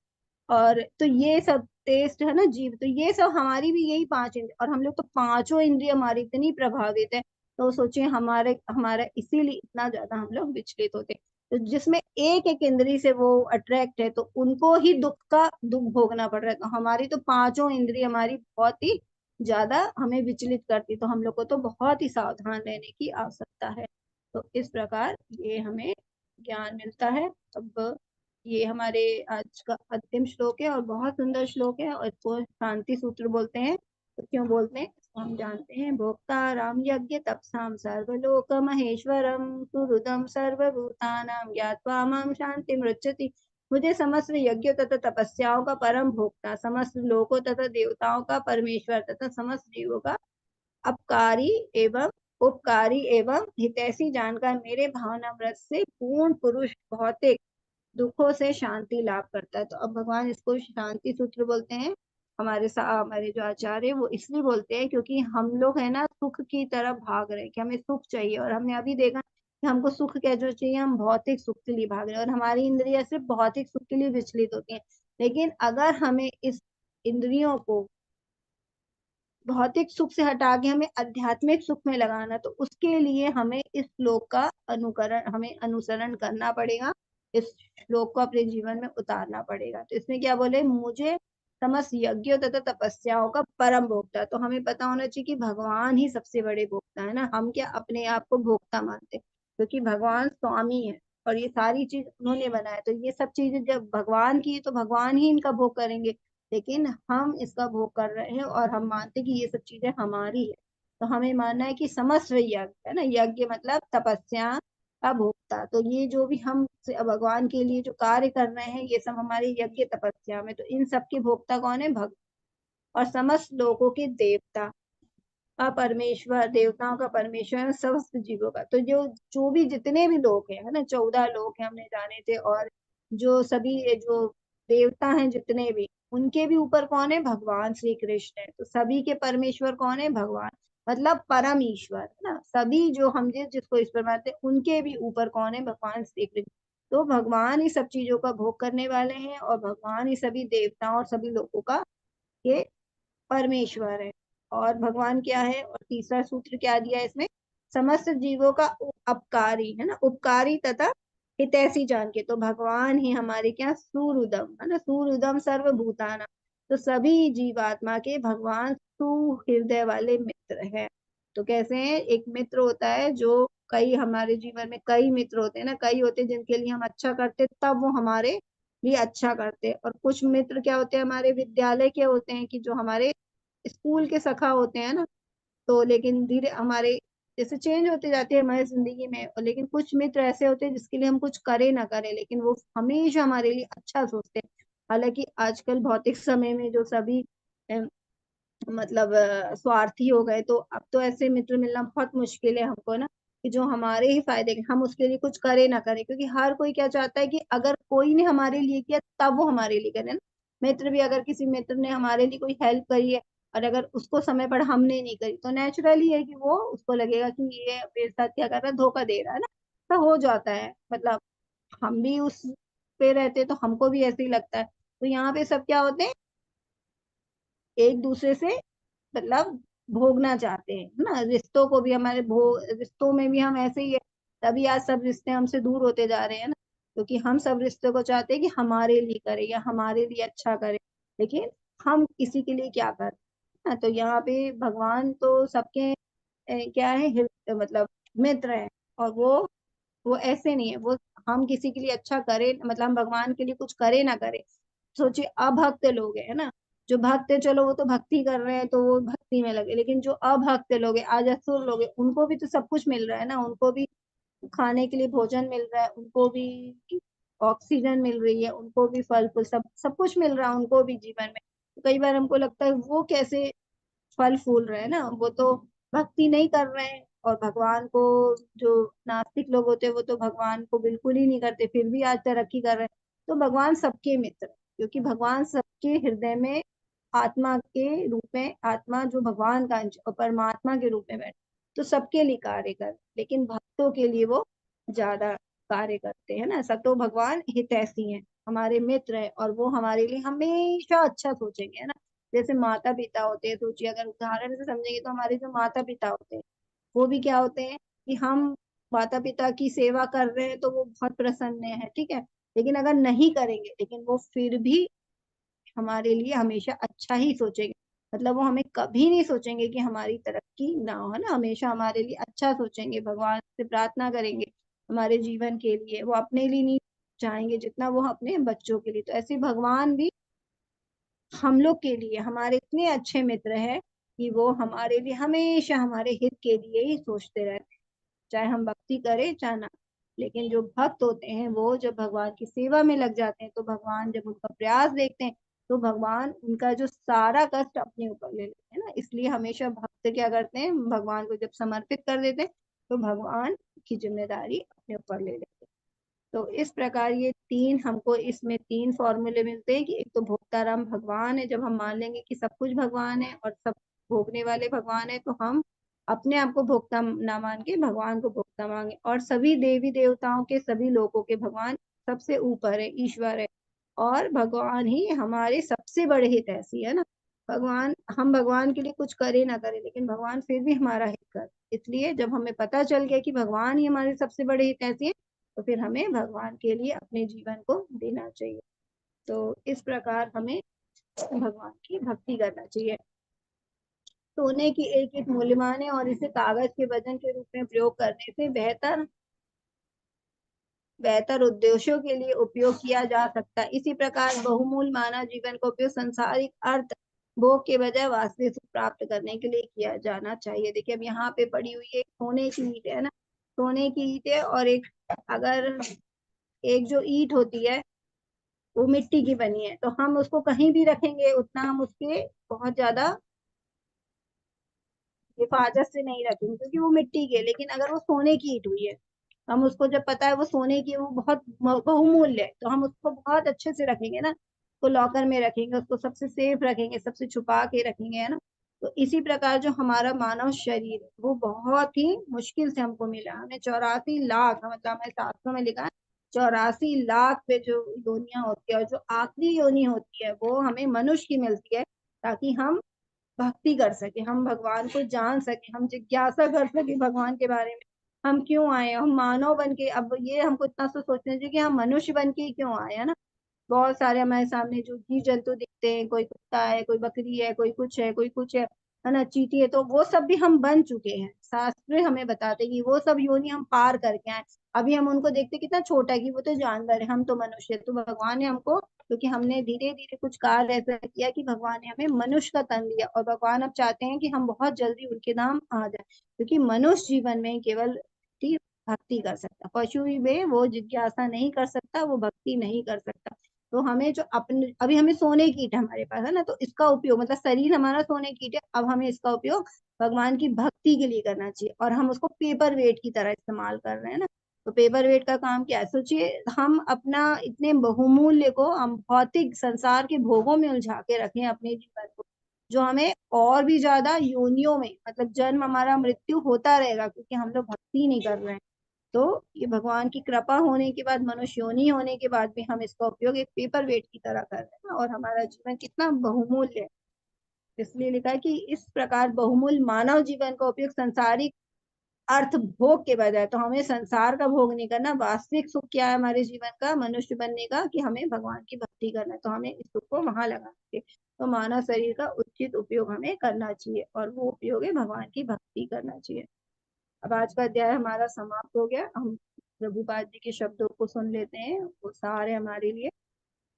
और तो ये सब टेस्ट है ना, जीव, तो ये सब हमारी भी यही पांच इंद्रिय, और हम लोग तो पांचों इंद्रिय हमारी इतनी प्रभावित है, तो सोचिए हमारे हमारा इसीलिए इतना ज्यादा हम लोग विचलित होते हैं। तो जिसमें एक एक इंद्रिय से वो अट्रैक्ट है, तो उनको ही दुख भोगना पड़ रहा है। तो हमारी तो पांचों इंद्रिय हमारी बहुत ही ज्यादा हमें विचलित करती, तो हम लोग को तो बहुत ही सावधान रहने की आवश्यकता है। तो इस प्रकार ये हमें ज्ञान मिलता है। अब ये हमारे आज का अंतिम श्लोक है, और बहुत सुंदर श्लोक है, और इसको शांति सूत्र बोलते हैं। तो क्यों बोलते हैं इसको हम जानते हैं। भोक्ता राम यज्ञ तपसाम सर्वलोक महेश्वरम सुहृदम सर्वभूतानां ज्ञात्वा माम शांति मृच्छति। मुझे समस्त यज्ञों तथा तपस्याओं का परम भोक्ता, समस्त लोकों तथा देवताओं का परमेश्वर तथा समस्त जीवों का अपकारी एवं उपकारी एवं हितैषी जानकर मेरे भावनामृत से पूर्ण पुरुष भौतिक दुखों से शांति लाभ करता है। तो अब भगवान इसको शांति सूत्र बोलते हैं। हमारे जो आचार्य है वो इसलिए बोलते हैं क्योंकि हम लोग है ना सुख की तरफ भाग रहे हैं, कि हमें सुख चाहिए, और हमने अभी देखा कि हमको सुख क्या जो चाहिए, हम भौतिक सुख के लिए भाग रहे हैं, और हमारी इंद्रियां सिर्फ भौतिक सुख के लिए विचलित होती हैं। लेकिन अगर हमें इस इंद्रियों को भौतिक सुख से हटा के हमें आध्यात्मिक सुख में लगाना, तो उसके लिए हमें इस श्लोक का हमें अनुसरण करना पड़ेगा, इस श्लोक को अपने जीवन में उतारना पड़ेगा। तो इसमें क्या बोले, मुझे समस्त यज्ञों तथा तपस्याओं का परम भोक्ता। तो हमें पता होना चाहिए कि भगवान ही सबसे बड़े भोक्ता है ना, हम क्या अपने आप को भोक्ता मानते हैं, क्योंकि भगवान स्वामी है, और ये सारी चीज उन्होंने बनाया। तो ये सब चीजें जब भगवान की है, तो भगवान ही इनका भोग करेंगे। लेकिन हम इसका भोग कर रहे हैं, और हम मानते हैं कि ये सब चीजें हमारी है। तो हमें मानना है कि समस्त यज्ञ है ना, यज्ञ मतलब तपस्या का भोक्ता। तो ये जो भी हम भगवान के लिए जो कार्य कर रहे हैं, ये सब हमारे यज्ञ तपस्या में, तो इन सब के भोक्ता कौन है, भगवान। और समस्त लोगों के देवता का परमेश्वर, देवताओं का परमेश्वर, समस्त जीवों का। तो जो जो भी जितने भी लोग हैं, है ना, 14 लोग हैं हमने जाने थे, और जो सभी जो देवता हैं जितने भी, उनके भी ऊपर कौन है, भगवान श्री कृष्ण है। तो सभी के परमेश्वर कौन है, भगवान, मतलब परम ईश्वर, है ना। सभी जो हम जिसको ईश्वर मानते हैं, उनके भी ऊपर कौन है, भगवान श्री कृष्ण। तो भगवान ही सब चीजों का भोग करने वाले हैं, और भगवान ही सभी देवताओं और सभी लोगों का ये परमेश्वर है। और भगवान क्या है, और तीसरा सूत्र क्या दिया है इसमें, समस्त जीवों का अपकारी, है ना, उपकारी तथा हितैषी जान के। तो भगवान ही हमारे क्या, सुहृदम, है ना, सुहृदम सर्वभूताना। तो सभी जीवात्मा के भगवान सुहृदय वाले मित्र हैं। तो कैसे हैं, एक मित्र होता है जो, कई हमारे जीवन में कई मित्र होते हैं ना, कई होते हैं जिनके लिए हम अच्छा करते तब वो हमारे लिए अच्छा करते हैं। और कुछ मित्र क्या होते हैं, हमारे विद्यालय के होते हैं, कि जो हमारे स्कूल के सखा होते हैं ना। तो लेकिन धीरे हमारे जैसे चेंज होते जाते हैं हमारी जिंदगी में, और लेकिन कुछ मित्र ऐसे होते हैं जिसके लिए हम कुछ करें ना करें, लेकिन वो हमेशा हमारे लिए अच्छा सोचते हैं। हालांकि आजकल भौतिक समय में जो सभी मतलब स्वार्थी हो गए, तो अब तो ऐसे मित्र मिलना बहुत मुश्किल है हमको ना, कि जो हमारे ही फायदे के, हम उसके लिए कुछ करे ना करे। क्योंकि हर कोई क्या चाहता है कि अगर कोई ने हमारे लिए किया तब वो हमारे लिए करे ना। मित्र भी, अगर किसी मित्र ने हमारे लिए कोई हेल्प करी है, और अगर उसको समय पर हमने नहीं करी, तो नेचुरली है कि वो उसको लगेगा कि ये मेरे साथ क्या कर रहा है, धोखा दे रहा है ना। तो हो जाता है, मतलब हम भी उस पे रहते तो हमको भी ऐसे ही लगता है। तो यहाँ पे सब क्या होते हैं, एक दूसरे से मतलब भोगना चाहते हैं, है ना। रिश्तों को भी हमारे रिश्तों में भी हम ऐसे ही है। तभी आज सब रिश्ते हमसे दूर होते जा रहे हैं ना, क्योंकि हम सब रिश्तों को चाहते हैं कि हमारे लिए करे या हमारे लिए अच्छा करे, लेकिन हम किसी के लिए क्या कर रहे हैं ना। तो यहाँ पे भगवान तो सबके क्या है, मतलब मित्र है। और वो ऐसे नहीं है, वो हम किसी के लिए अच्छा करे, मतलब हम भगवान के लिए कुछ करे ना करे। सोचिए अभक्त लोग है ना, जो भक्त है चलो वो तो भक्ति कर रहे हैं तो वो भक्ति में लगे, लेकिन जो अभक्त लोग है, आज असुर लोग है, उनको भी तो सब कुछ मिल रहा है ना, उनको भी खाने के लिए भोजन मिल रहा है, उनको भी ऑक्सीजन मिल रही है, उनको भी फल फूल सब सब कुछ मिल रहा है उनको भी जीवन में। तो कई बार हमको लगता है वो कैसे फल फूल रहे हैं ना, वो तो भक्ति नहीं कर रहे हैं। और भगवान को, जो नास्तिक लोग होते हैं वो तो भगवान को बिल्कुल ही नहीं करते, फिर भी आज तरक्की कर रहे हैं। तो भगवान सबके मित्र हैं, क्योंकि भगवान सबके हृदय में आत्मा के रूप में, आत्मा जो भगवान का अंश और परमात्मा के रूप में बैठे, तो सबके लिए कार्य कर, लेकिन भक्तों के लिए वो ज्यादा कार्य करते हैं ना, सब तो भगवान हितैषी हैं, हमारे मित्र है, और वो हमारे लिए हमेशा अच्छा सोचेंगे, है ना। जैसे माता पिता होते हैं, सोचिए अगर उदाहरण से समझेंगे तो हमारे जो माता पिता होते हैं वो भी क्या होते हैं कि हम माता पिता की सेवा कर रहे हैं तो वो बहुत प्रसन्न है, ठीक है। लेकिन अगर नहीं करेंगे लेकिन वो फिर भी हमारे लिए हमेशा अच्छा ही सोचेंगे, मतलब वो हमें कभी नहीं सोचेंगे कि हमारी तरक्की ना हो, है ना, हमेशा हमारे लिए अच्छा सोचेंगे, भगवान से प्रार्थना करेंगे हमारे जीवन के लिए, वो अपने लिए नहीं चाहेंगे जितना वो अपने बच्चों के लिए। तो ऐसे भगवान भी हम लोग के लिए हमारे इतने अच्छे मित्र हैं कि वो हमारे लिए हमेशा हमारे हित के लिए ही सोचते रहते हैं, चाहे हम भक्ति करें चाहे ना। लेकिन जो भक्त होते हैं वो जब भगवान की सेवा में लग जाते हैं तो भगवान जब उनका प्रयास देखते हैं तो भगवान उनका जो सारा कष्ट अपने ऊपर ले लेते हैं ना। इसलिए हमेशा भक्त क्या करते हैं, भगवान को जब समर्पित कर देते हैं तो भगवान की जिम्मेदारी अपने ऊपर ले लेते हैं। तो इस प्रकार ये तीन हमको इसमें तीन फॉर्मूले मिलते हैं कि एक तो भोक्ताराम भगवान है, जब हम मान लेंगे कि सब कुछ भगवान है और सब भोगने वाले भगवान है तो हम अपने आप को भोक्ता ना मान के भगवान को भोक्ता मांगे। और सभी देवी देवताओं के सभी लोगों के भगवान सबसे ऊपर है, ईश्वर है, और भगवान ही हमारे सबसे बड़े हितैषी है ना। भगवान, हम भगवान के लिए कुछ करे ना करे लेकिन भगवान फिर भी हमारा हित कर, इसलिए जब हमें पता चल गया कि भगवान ही हमारे सबसे बड़े हितैषी है तो फिर हमें भगवान के लिए अपने जीवन को देना चाहिए। तो इस प्रकार हमें भगवान की भक्ति करना चाहिए। सोने की एक एक मूल्यवान है और इसे कागज के वजन के रूप में प्रयोग करने से बेहतर बेहतर उद्देश्यों के लिए उपयोग किया जा सकता है। इसी प्रकार बहुमूल्य मानव जीवन का उपयोग संसारिक अर्थ भोग के बजाय वास्तविक सुख प्राप्त करने के लिए किया जाना चाहिए। देखिए अब यहाँ पे पड़ी हुई है सोने की ईट, है ना, सोने की ईट है, और एक अगर एक जो ईट होती है वो मिट्टी की बनी है तो हम उसको कहीं भी रखेंगे उतना हम उसके बहुत ज्यादा हिफाजत से नहीं रखेंगे क्योंकि वो मिट्टी की है। लेकिन अगर वो सोने की ईट हुई है, हम उसको जब पता है वो सोने की, वो बहुत बहुमूल्य है, तो हम उसको बहुत अच्छे से रखेंगे ना, तो लॉकर में रखेंगे, उसको सबसे सेफ रखेंगे, सबसे छुपा के रखेंगे, है ना। तो इसी प्रकार जो हमारा मानव शरीर है वो बहुत ही मुश्किल से हमको मिला, हमें 84 लाख, मतलब हमारे शास्त्रों में लिखा है 84 लाख पे जो योनियां होती है, और जो आखिरी योनि होती है वो हमें मनुष्य की मिलती है ताकि हम भक्ति कर सके, हम भगवान को जान सके, हम जिज्ञासा कर सके भगवान के बारे में, हम क्यों आए, हम मानव बन के। अब ये हमको इतना तो सोचना चाहिए कि हम मनुष्य बन के ही क्यों आए, है ना। बहुत सारे हमारे सामने जो जीव जंतु दिखते हैं, कोई कुत्ता है, कोई बकरी है, कोई कुछ है, कोई कुछ है ना, चींटी है, तो वो सब भी हम बन चुके हैं। शास्त्र हमें बताते हैं कि वो सब योनि हम पार करके आए। अभी हम उनको देखते कितना छोटा है कि वो तो जानवर है, हम तो मनुष्य है। तो भगवान ने हमको, क्योंकि हमने धीरे धीरे कुछ कार्य ऐसा किया कि भगवान ने हमें मनुष्य का तन दिया, और भगवान अब चाहते हैं कि हम बहुत जल्दी उनके धाम आ जाए, क्योंकि मनुष्य जीवन में केवल भक्ति कर सकता, पशु में वो जिज्ञासा नहीं कर सकता, वो भक्ति नहीं कर सकता। तो हमें जो अपने, अभी हमें सोने की ईट हमारे पास है ना, तो इसका उपयोग, मतलब शरीर हमारा सोने की ईट है, अब हमें इसका उपयोग भगवान की भक्ति के लिए करना चाहिए, और हम उसको पेपर वेट की तरह इस्तेमाल कर रहे हैं ना। तो पेपर वेट का काम क्या है, सोचिए हम अपना इतने बहुमूल्य को हम भौतिक संसार के भोगों में उलझा के रखें अपने जीवन को, जो हमें और भी ज्यादा योनियों में, मतलब जन्म हमारा मृत्यु होता रहेगा क्योंकि हम लोग भक्ति नहीं कर रहे हैं। तो ये भगवान की कृपा होने के बाद, मनुष्य योनि होने के बाद भी हम इसका उपयोग एक पेपर वेट की तरह कर रहे हैं, और हमारा जीवन कितना बहुमूल्य है। इसलिए लिखा है कि इस प्रकार बहुमूल्य मानव जीवन का उपयोग संसारिक अर्थ भोग के बजाय, तो हमें संसार का भोग नहीं करना, वास्तविक सुख क्या है हमारे जीवन का, मनुष्य बनने का, कि हमें भगवान की भक्ति करना है, तो हमें इस सुख को वहां लगा के, तो मानव शरीर का उचित उपयोग हमें करना चाहिए, और वो उपयोग है भगवान की भक्ति करना चाहिए। अब आज का अध्याय हमारा समाप्त हो गया, हम प्रभुपाद जी के शब्दों को सुन लेते हैं, वो सारे हमारे लिए।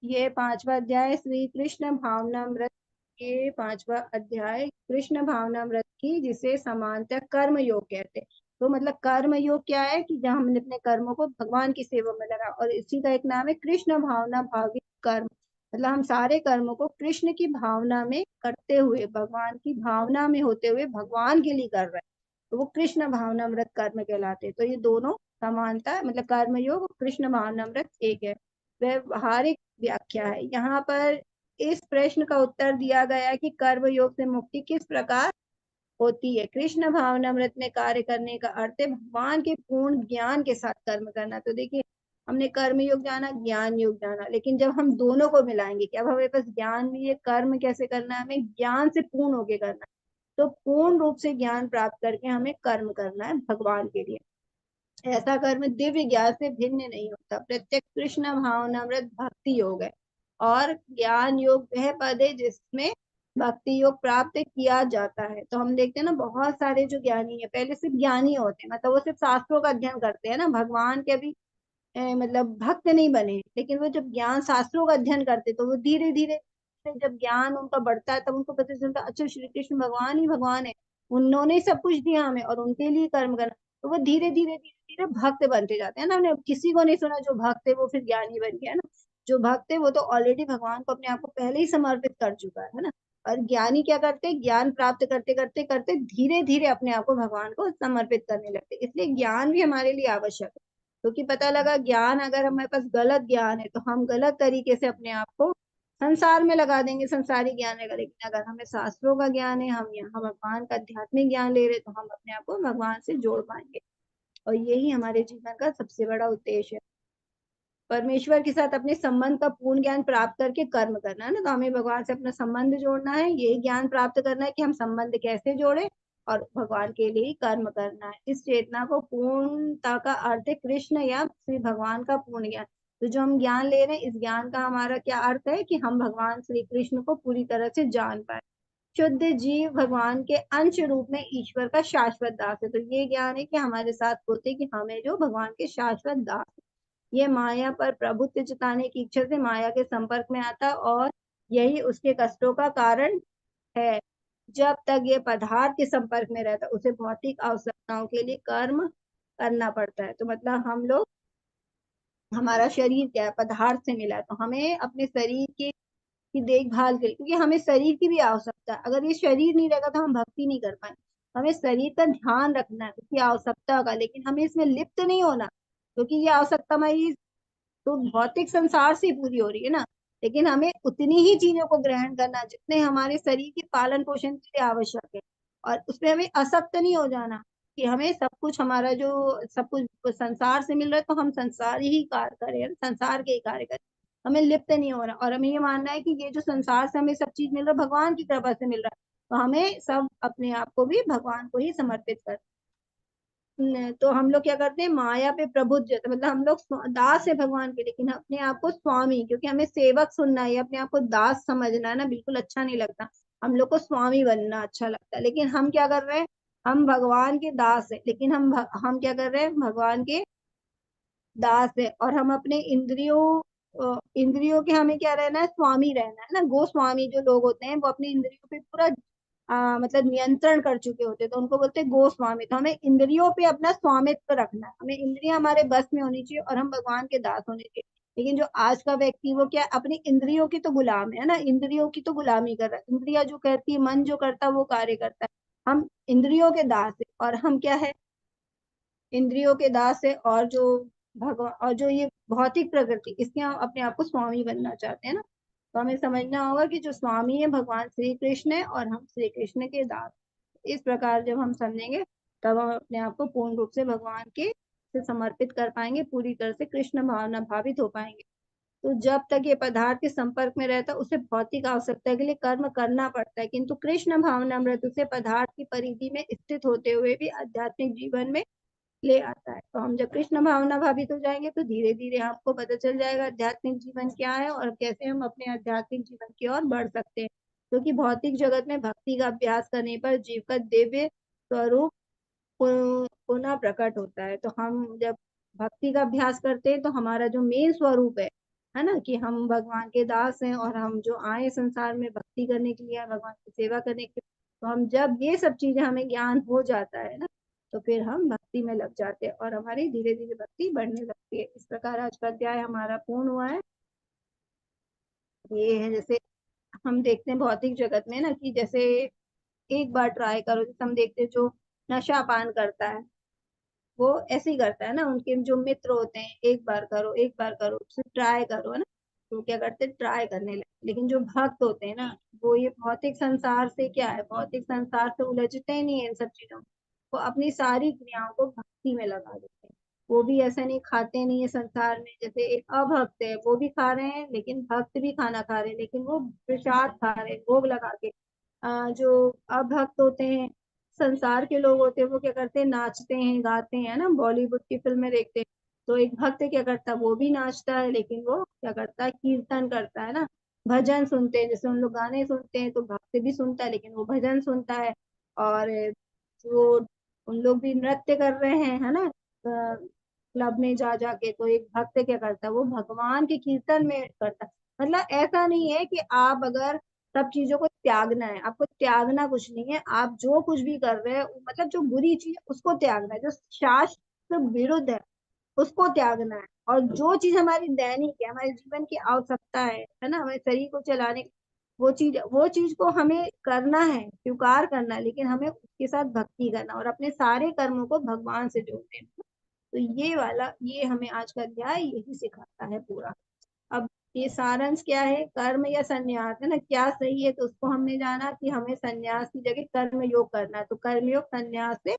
ये 5वां अध्याय श्री कृष्ण भावनामृत, ये 5वां अध्याय कृष्ण भावनामृत की, जिसे समानतः कर्म योग कहते हैं। तो मतलब कर्म योग क्या है कि जहाँ हमने अपने कर्मों को भगवान की सेवा में लगा, और इसी का एक नाम है कृष्ण भावना भावित कर्म, मतलब हम सारे कर्मों को कृष्ण की भावना में करते हुए, भगवान की भावना में होते हुए भगवान के लिए कर रहे हैं, तो वो कृष्ण भावनामृत कर्म कहलाते हैं। तो ये दोनों समानता, मतलब कर्म योग और कृष्ण भावनामृत एक है। व्यवहारिक व्याख्या है, यहाँ पर इस प्रश्न का उत्तर दिया गया कि कर्म योग से मुक्ति किस प्रकार होती है। कृष्ण भावनामृत में कार्य करने का अर्थ है भगवान के पूर्ण ज्ञान के साथ कर्म करना। तो देखिए, हमने कर्म योग जाना, ज्ञान योग जाना, लेकिन जब हम दोनों को मिलाएंगे कि अब हमारे पास ज्ञान भी है, कर्म कैसे करना है, हमें ज्ञान से पूर्ण होके करना है। तो पूर्ण रूप से ज्ञान प्राप्त करके हमें कर्म करना है भगवान के लिए। ऐसा कर्म दिव्य ज्ञान से भिन्न नहीं होता। प्रत्यक्ष कृष्ण भावनामृत भक्ति योग है, और ज्ञान योग वह पद है जिसमें भक्ति योग प्राप्त किया जाता है। तो हम देखते हैं ना, बहुत सारे जो ज्ञानी है पहले सिर्फ ज्ञानी होते हैं, मतलब वो सिर्फ शास्त्रों का अध्ययन करते हैं ना, भगवान के अभी मतलब भक्त नहीं बने, लेकिन वो जब ज्ञान शास्त्रों का अध्ययन करते तो वो धीरे धीरे जब ज्ञान उनका बढ़ता है तब उनको पता चलता अच्छा श्री कृष्ण भगवान ही भगवान है, उन्होंने सब कुछ दिया हमें और उनके लिए कर्म करना। तो वो धीरे धीरे धीरे धीरे भक्त बनते जाते हैं ना। हमने किसी को नहीं सुना जो भक्त है वो फिर ज्ञानी बन गया ना। जो भक्त है वो तो ऑलरेडी भगवान को अपने आप को पहले ही समर्पित कर चुका है ना। और ज्ञानी क्या करते हैं, ज्ञान प्राप्त करते करते करते धीरे धीरे अपने आप को भगवान को समर्पित करने लगते। इसलिए ज्ञान भी हमारे लिए आवश्यक है, क्योंकि पता लगा ज्ञान अगर हमारे पास गलत ज्ञान है तो हम गलत तरीके से अपने आप को संसार में लगा देंगे, संसारी ज्ञान रहेगा। लेकिन अगर हमें शास्त्रों का ज्ञान है, हम यहाँ भगवान का आध्यात्मिक ज्ञान ले रहे, तो हम अपने आप को भगवान से जोड़ पाएंगे। और यही हमारे जीवन का सबसे बड़ा उद्देश्य है, परमेश्वर के साथ अपने संबंध का पूर्ण ज्ञान प्राप्त करके कर्म करना है ना। तो हमें भगवान से अपना संबंध जोड़ना है, यही ज्ञान प्राप्त करना है कि हम संबंध कैसे जोड़े और भगवान के लिए ही कर्म करना है। इस चेतना को पूर्णता का अर्थ है कृष्ण या श्री भगवान का पूर्ण ज्ञान। तो जो हम ज्ञान ले रहे हैं, इस ज्ञान का हमारा क्या अर्थ है कि हम भगवान श्री कृष्ण को पूरी तरह से जान पाए। शुद्ध जीव भगवान के अंश रूप में ईश्वर का शाश्वत दास है। तो ये ज्ञान है कि हमारे साथ होते कि हमें जो भगवान के शाश्वत दास, ये माया पर प्रभुत्व जताने की इच्छा से माया के संपर्क में आता और यही उसके कष्टों का कारण है। जब तक ये पदार्थ के संपर्क में रहता है उसे भौतिक आवश्यकताओं के लिए कर्म करना पड़ता है। तो मतलब हम लोग, हमारा शरीर क्या है, पदार्थ से मिला है, तो हमें अपने शरीर की देखभाल के लिए, क्योंकि हमें शरीर की भी आवश्यकता है, अगर ये शरीर नहीं रहेगा तो हम भक्ति नहीं कर पाएंगे। हमें शरीर का ध्यान रखना है उसकी आवश्यकता का, लेकिन हमें इसमें लिप्त नहीं होना, क्योंकि ये आवश्यकता हमारी तो भौतिक संसार से पूरी हो रही है ना। लेकिन हमें उतनी ही चीजों को ग्रहण करना जितने हमारे शरीर के पालन पोषण के लिए आवश्यक है, और उसमें हमें आसक्त नहीं हो जाना कि हमें सब कुछ, हमारा जो सब कुछ संसार से मिल रहा है तो हम संसार ही कार्य करें, संसार के ही कार्य करें। हमें लिप्त नहीं होना, और हमें ये मानना है कि ये जो संसार से हमें सब चीज मिल रहा है भगवान की कृपा से मिल रहा है, तो हमें सब अपने आप को भी भगवान को ही समर्पित कर। तो हम लोग क्या करते हैं, माया पे प्रभुत्व, मतलब हम लोग दास है भगवान के, लेकिन अपने आप को स्वामी, क्योंकि हमें सेवक सुनना है, अपने आप को दास समझना है ना, बिल्कुल अच्छा नहीं लगता। हम लोग को स्वामी बनना अच्छा लगता है, लेकिन हम क्या कर रहे हैं, हम भगवान के दास है, लेकिन हम क्या कर रहे हैं, भगवान के दास है, और हम अपने इंद्रियों के हमें क्या रहना है, स्वामी रहना है ना। गोस्वामी जो लोग होते हैं वो अपनी इंद्रियों पे पूरा मतलब नियंत्रण कर चुके होते हैं, तो उनको बोलते हैं गोस्वामी। तो हमें इंद्रियों पे अपना स्वामित्व रखना है, हमें इंद्रियां हमारे बस में होनी चाहिए और हम भगवान के दास होने चाहिए। लेकिन जो आज का व्यक्ति वो क्या, अपनी इंद्रियों की तो गुलाम है ना, इंद्रियों की तो गुलामी कर रहा है, इंद्रिया जो करती है, मन जो करता है वो कार्य करता है। हम इंद्रियों के दास है, और हम क्या है, इंद्रियों के दास है, और जो भगवान, और जो ये भौतिक प्रकृति, इसके हम अपने आप को स्वामी बनना चाहते हैं ना। तो हमें समझना होगा कि जो स्वामी है भगवान श्री कृष्ण है और हम श्री कृष्ण के दास। इस प्रकार जब हम समझेंगे तब हम अपने आप को पूर्ण रूप से भगवान के से समर्पित कर पाएंगे, पूरी तरह से कृष्ण भावना भावित हो पाएंगे। तो जब तक ये पदार्थ के संपर्क में रहता है उसे भौतिक आवश्यकता के लिए कर्म करना पड़ता है, किंतु कृष्ण भावनामृत उसे पदार्थ की परिधि में स्थित होते हुए भी आध्यात्मिक जीवन में ले आता है। तो हम जब कृष्ण भावना भावित हो जाएंगे तो धीरे धीरे आपको पता चल जाएगा आध्यात्मिक जीवन क्या है और कैसे हम अपने आध्यात्मिक जीवन की ओर बढ़ सकते हैं। क्योंकि भौतिक जगत में भक्ति का अभ्यास करने पर जीव का दिव्य स्वरूप पुनः प्रकट होता है। तो हम जब भक्ति का अभ्यास करते हैं तो हमारा जो मेन स्वरूप है ना, कि हम भगवान के दास हैं और हम जो आए संसार में भक्ति करने के लिए, भगवान की सेवा करने के लिए, तो हम जब ये सब चीजें हमें ज्ञान हो जाता है ना, तो फिर हम भक्ति में लग जाते हैं और हमारी धीरे धीरे भक्ति बढ़ने लगती है। इस प्रकार आज का अध्याय हमारा पूर्ण हुआ है। ये है, जैसे हम देखते हैं भौतिक जगत में ना, कि जैसे एक बार ट्राई करो, जैसे हम देखते हैं जो नशा पान करता है वो ऐसे ही करता है ना, उनके जो मित्र होते हैं, एक बार करो, एक बार करो, सिर्फ ट्राई करो, है ना। तो क्या करते ट्राई करने लगे। लेकिन जो भक्त होते हैं ना, वो ये भौतिक संसार से क्या है, भौतिक संसार से उलझते ही नहीं है इन सब चीजों में। वो अपनी सारी क्रियाओं को भक्ति में लगा देते हैं। वो भी ऐसा नहीं खाते नहीं है संसार में, जैसे एक अभक्त है वो भी खा रहे हैं, लेकिन भक्त भी खाना खा रहे हैं, लेकिन वो प्रसाद खा रहे हैं भोग लगा के। जो अभक्त होते हैं, संसार के लोग होते हैं, वो क्या करते हैं नाचते हैं गाते हैं ना, बॉलीवुड की फिल्में देखते हैं। तो एक भक्त क्या करता है, वो भी नाचता है, लेकिन वो क्या करता है कीर्तन करता है ना, भजन सुनते हैं। जैसे उन लोग गाने सुनते हैं तो भक्त भी सुनता है, लेकिन वो भजन सुनता है। और वो उन लोग भी नृत्य कर रहे हैं है ना, क्लब में जा जाके। तो एक भक्त क्या करता है, वो भगवान के कीर्तन में करता है। मतलब ऐसा नहीं है कि आप अगर सब चीजों को त्यागना है, आपको त्यागना कुछ नहीं है। आप जो कुछ भी कर रहे हैं, मतलब जो बुरी चीज है उसको त्यागना है, जो शास्त्र विरुद्ध है उसको त्यागना है। और जो चीज हमारी दैनिक है, हमारे जीवन की आवश्यकता है ना, हमारे शरीर को चलाने, वो चीज को हमें करना है, स्वीकार करना है, लेकिन हमें उसके साथ भक्ति करना और अपने सारे कर्मों को भगवान से जोड़ देना। तो ये वाला, ये हमें आज का अध्याय यही सिखाता है पूरा। अब ये सारांश क्या है, कर्म या संन्यास है ना, क्या सही है। तो उसको हमने जाना कि हमें संन्यास की जगह कर्म योग करना है। तो कर्म योग संन्यास से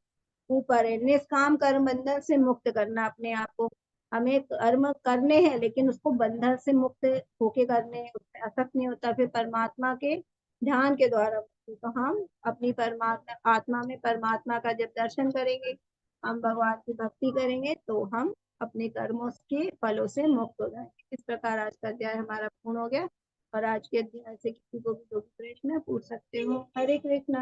ऊपर है, निष्काम कर्म बंधन से मुक्त करना अपने आप को। हमें कर्म करने हैं, लेकिन उसको बंधन से मुक्त होके करने हैं, उसमें असक्त नहीं होता। फिर परमात्मा के ध्यान के द्वारा तो हम अपनी परमात्मा आत्मा में परमात्मा का जब दर्शन करेंगे, हम भगवान की भक्ति करेंगे, तो हम अपने कर्मों के फलों से मुक्त हो जाएंगे। इस प्रकार आज का अध्याय हमारा पूर्ण हो गया। और आज के अध्याय से किसी को भी कोई प्रश्न पूछ सकते हो। हरे कृष्णा।